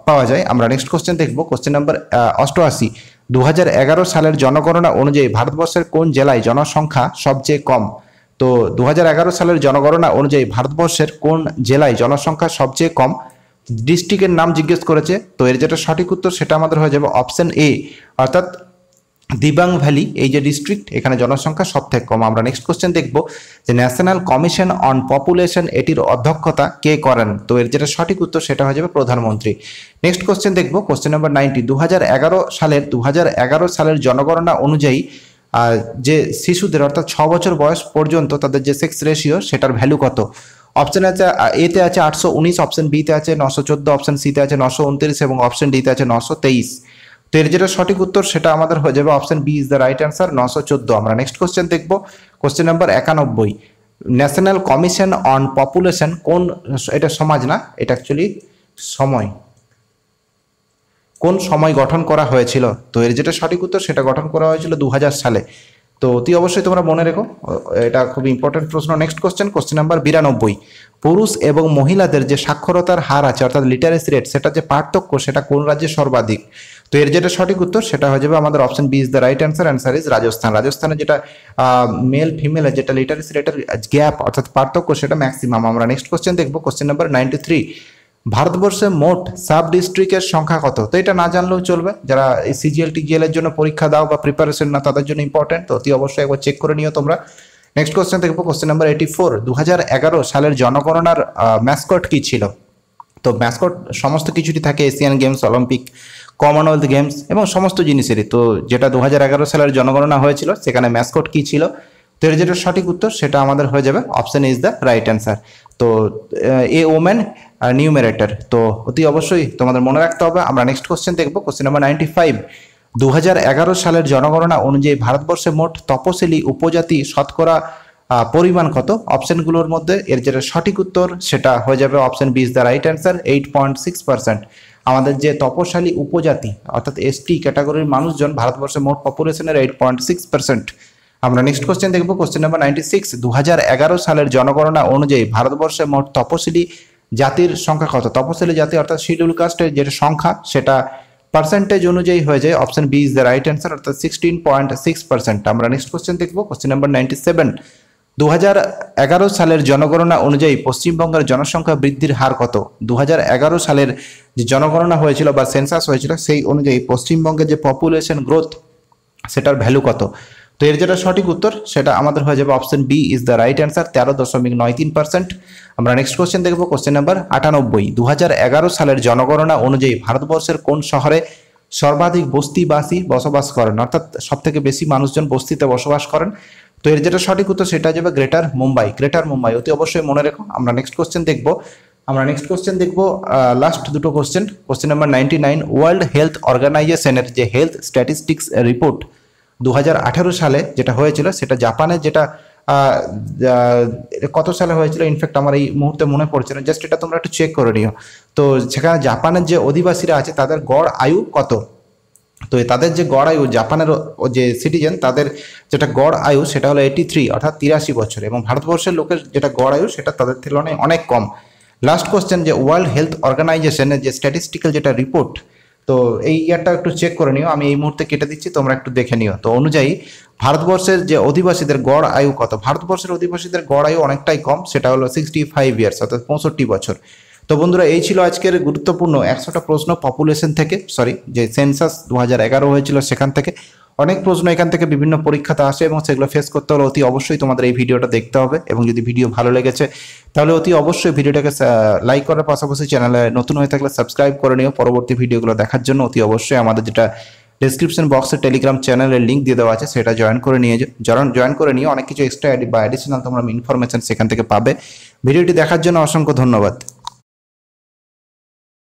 পাওয়া যায়। আমরা নেক্সট কোশ্চেন দেখবো, কোশ্চেন নাম্বার 88। 2011 সালের জনগণনা অনুযায়ী ভারতবর্ষের কোন জেলায় জনসংখ্যা সবচেয়ে কম? তো 2011 সালের জনগণনা অনুযায়ী ভারতবর্ষের কোন জেলায় জনসংখ্যা সবচেয়ে কম? ডিস্ট্রিক্টের নাম জিজ্ঞেস করেছে। তো এর যেটা সঠিক উত্তর সেটা আমাদের হয়ে যাবে অপশন এ, অর্থাৎ দিবাং ভ্যালি এই যে ডিস্ট্রিক্ট এখানে জনসংখ্যা সব থেকে কম। আমরা নেক্সট কোশ্চেন দেখবো যে ন্যাশনাল কমিশন অন পপুলেশন এটির অধ্যক্ষতা কে করেন? তো এর যেটা সঠিক উত্তর সেটা হয়ে যাবে প্রধানমন্ত্রী। নেক্সট কোশ্চেন দেখবো, কোশ্চেন নাম্বার 90। 2011 সালের জনগণনা অনুযায়ী যে শিশুদের অর্থাৎ 6 বছর বয়স পর্যন্ত তাদের যে সেক্স রেশিও সেটার ভ্যালু কত? অপশন আছে এতে আছে 819, অপশন বিতে আছে 914, অপশন সিতে আছে 929 এবং অপশন ডিতে আছে 923। তো এর যেটা সঠিক উত্তর সেটা আমাদের হয়ে যাবে option B is the right answer, 914। আমরা নেক্সট কোশ্চেন দেখবো, question number 91। National commission on population কোন, এটা সমাজ না, এটা অ্যাকচুয়ালি সময়, কোন সময় গঠন করা হয়েছিল? তো এর যেটা সঠিক উত্তর সেটা গঠন করা হয়েছিল 2000 সালে। তো অতি অবশ্যই তোমরা মনে রেখো, এটা খুব ইম্পর্টেন্ট প্রশ্ন। Next question, question number 92। পুরুষ এবং মহিলাদের যে সাক্ষরতার হার আছে অর্থাৎ লিটারেসি রেট সেটা যে পার্থক্য সেটা কোন রাজ্যে সর্বাধিক? তো এর যেটা সঠিক উত্তর সেটা হয়ে যাবে আমাদের option B is the right answer, answer is Rajasthan. রাজস্থানে যেটা মেল ফিমেলের যেটা লিটারেসি রেটের গ্যাপ অর্থাৎ পার্থক্য সেটা ম্যাক্সিমাম। আমরা নেক্সট কোশ্চেন দেখবো, কোশ্চেন নাম্বার 93। ভারতবর্ষে মোট সাব ডিস্ট্রিক্টের সংখ্যা কত? তো এটা না জানলেও চলবে, যারা এই সিজিএল টিজিএল এর জন্য পরীক্ষা দাও বা প্রিপারেশন না তাদের জন্য ইম্পর্টেন্ট। তো অতি অবশ্যই একবার চেক করে নিও তোমরা। নেক্সট কোশ্চেন দেখবো, কোশ্চেন নাম্বার 84। 2011 সালের জনগণনার ম্যাসকট কি ছিল? তো ম্যাসকট সমস্ত কিছুরই থাকে, Asian games, Olympic, Commonwealth games এবং সমস্ত জিনিসেরই। তো যেটা 2011 সালের জনগণনা হয়েছিল সেখানে ম্যাসকট কি ছিল? তো এর যেটা সঠিক উত্তর সেটা আমাদের হয়ে যাবে option is the right answer. তো এ ওমেন নিউমেরেটর। তো অতি অবশ্যই তোমাদের মনে রাখতে হবে। আমরা নেক্সট কোশ্চেন দেখবো, কোশ্চেন নাম্বার 95। 2011 সালের জনগণনা অনুযায়ী ভারতবর্ষে মোট তপশিলি উপজাতি শতকরা পরিমাণ কত? অপশনগুলোর মধ্যে এর যেটা সঠিক উত্তর সেটা হয়ে যাবে option B is the right answer, 8.6%। আমাদের যে তপশালী উপজাতি অর্থাৎ এসটি ক্যাটাগরির মানুষজন ভারতবর্ষের মোট পপুলেশনের 8.6%। আমরা নেক্সট কোশ্চেন দেখবো, কোশ্চেন নাম্বার 96। 2011 সালের জনগণনা অনুযায়ী ভারতবর্ষে মোট তপশিলি জাতির সংখ্যা কত? তপশিলি জাতি অর্থাৎ শিডিউল কাস্টের যেটা সংখ্যা সেটা পার্সেন্টেজ অনুযায়ী হয়ে যায়। Option B is the right answer, অর্থাৎ 16.6%। আমরা নেক্সট কোশ্চেন দেখবো, কোশ্চেন নাম্বার 97। 2011 সালের জনগণনা অনুযায়ী পশ্চিমবঙ্গের জনসংখ্যা বৃদ্ধির হার কত? 2011 সালের যে জনগণনা হয়েছিল বা সেন্সাস হয়েছিল সেই অনুযায়ী পশ্চিমবঙ্গের যে পপুলেশন গ্রোথ সেটার ভ্যালু কত? তো এর যেটা সঠিক উত্তর সেটা আমাদের হয়ে যাবে option B is the right answer, 13.93%। আমরা নেক্সট কোশ্চেন দেখবো, কোশ্চেন নাম্বার 98। 2011 সালের জনগণনা অনুযায়ী ভারতবর্ষের কোন শহরে সর্বাধিক বস্তিবাসী বসবাস করেন, অর্থাৎ সব থেকে বেশি মানুষজন বস্তিতে বসবাস করেন? তো এর যেটা সঠিক উত্তর সেটা যাবে গ্রেটার মুম্বাই। গ্রেটার মুম্বাই অতি অবশ্যই মনে রেখো। আমরা নেক্সট কোশ্চেন দেখবো লাস্ট দুটো question. Question number 99। World health অর্গানাইজেশনের যে হেলথ স্ট্যাটিস্টিক্স রিপোর্ট 2018 সালে যেটা হয়েছিল সেটা জাপানের যেটা কত সালে হয়েছিল, ইনফ্যাক্ট আমার এই মুহূর্তে মনে পড়ছে না, জাস্ট এটা তোমরা একটু চেক করে নিও। তো সেখানে জাপানের যে অধিবাসীরা আছে তাদের গড় আয়ু কত? তো তাদের যে গড় আয়ু, জাপানের যে সিটিজেন তাদের যেটা গড় আয়ু সেটা হলো 83, অর্থাৎ 83 বছর, এবং ভারতবর্ষের লোকের যেটা গড় আয়ু সেটা তাদের তুলনায় অনেক কম। লাস্ট কোশ্চেন, যে ওয়ার্ল্ড হেলথ অর্গানাইজেশনের যে স্ট্যাটিস্টিক্যাল যেটা রিপোর্ট, তো এই ইয়ারটা একটু চেক করে নিও, আমি এই মুহূর্তে কেটে দিচ্ছি, তোমরা একটু দেখে নিও। তো অনুযায়ী ভারতবর্ষের যে অধিবাসীদের গড় আয়ু কত? ভারতবর্ষের অধিবাসীদের গড় আয়ু অনেকটাই কম, সেটা হলো 65 ইয়ার্স, অর্থাৎ 65 বছর। তো বন্ধুরা এই ছিল আজকের গুরুত্বপূর্ণ 100টা প্রশ্ন পপুলেশন থেকে, যে সেন্সাস 2011 হয়েছিল সেখান থেকে। অনেক প্রশ্ন এখান থেকে বিভিন্ন পরীক্ষাতে আসে এবং সেগুলো ফেস করতে হলে অতি অবশ্যই তোমাদের এই ভিডিওটা দেখতে হবে, এবং যদি ভিডিও ভালো লেগেছে তাহলে অতি অবশ্যই ভিডিওটাকে লাইক করার পাশাপাশি চ্যানেলে নতুন হয়ে থাকলে সাবস্ক্রাইব করে নিও পরবর্তী ভিডিওগুলো দেখার জন্য। অতি অবশ্যই আমাদের যেটা ডেসক্রিপশন বক্সে টেলিগ্রাম চ্যানেলের লিঙ্ক দিয়ে দেওয়া আছে সেটা জয়েন করে নিয়ে অনেক কিছু এক্সট্রা বা অ্যাডিশনাল তোমরা ইনফরমেশন সেখান থেকে পাবে। ভিডিওটি দেখার জন্য অসংখ্য ধন্যবাদ।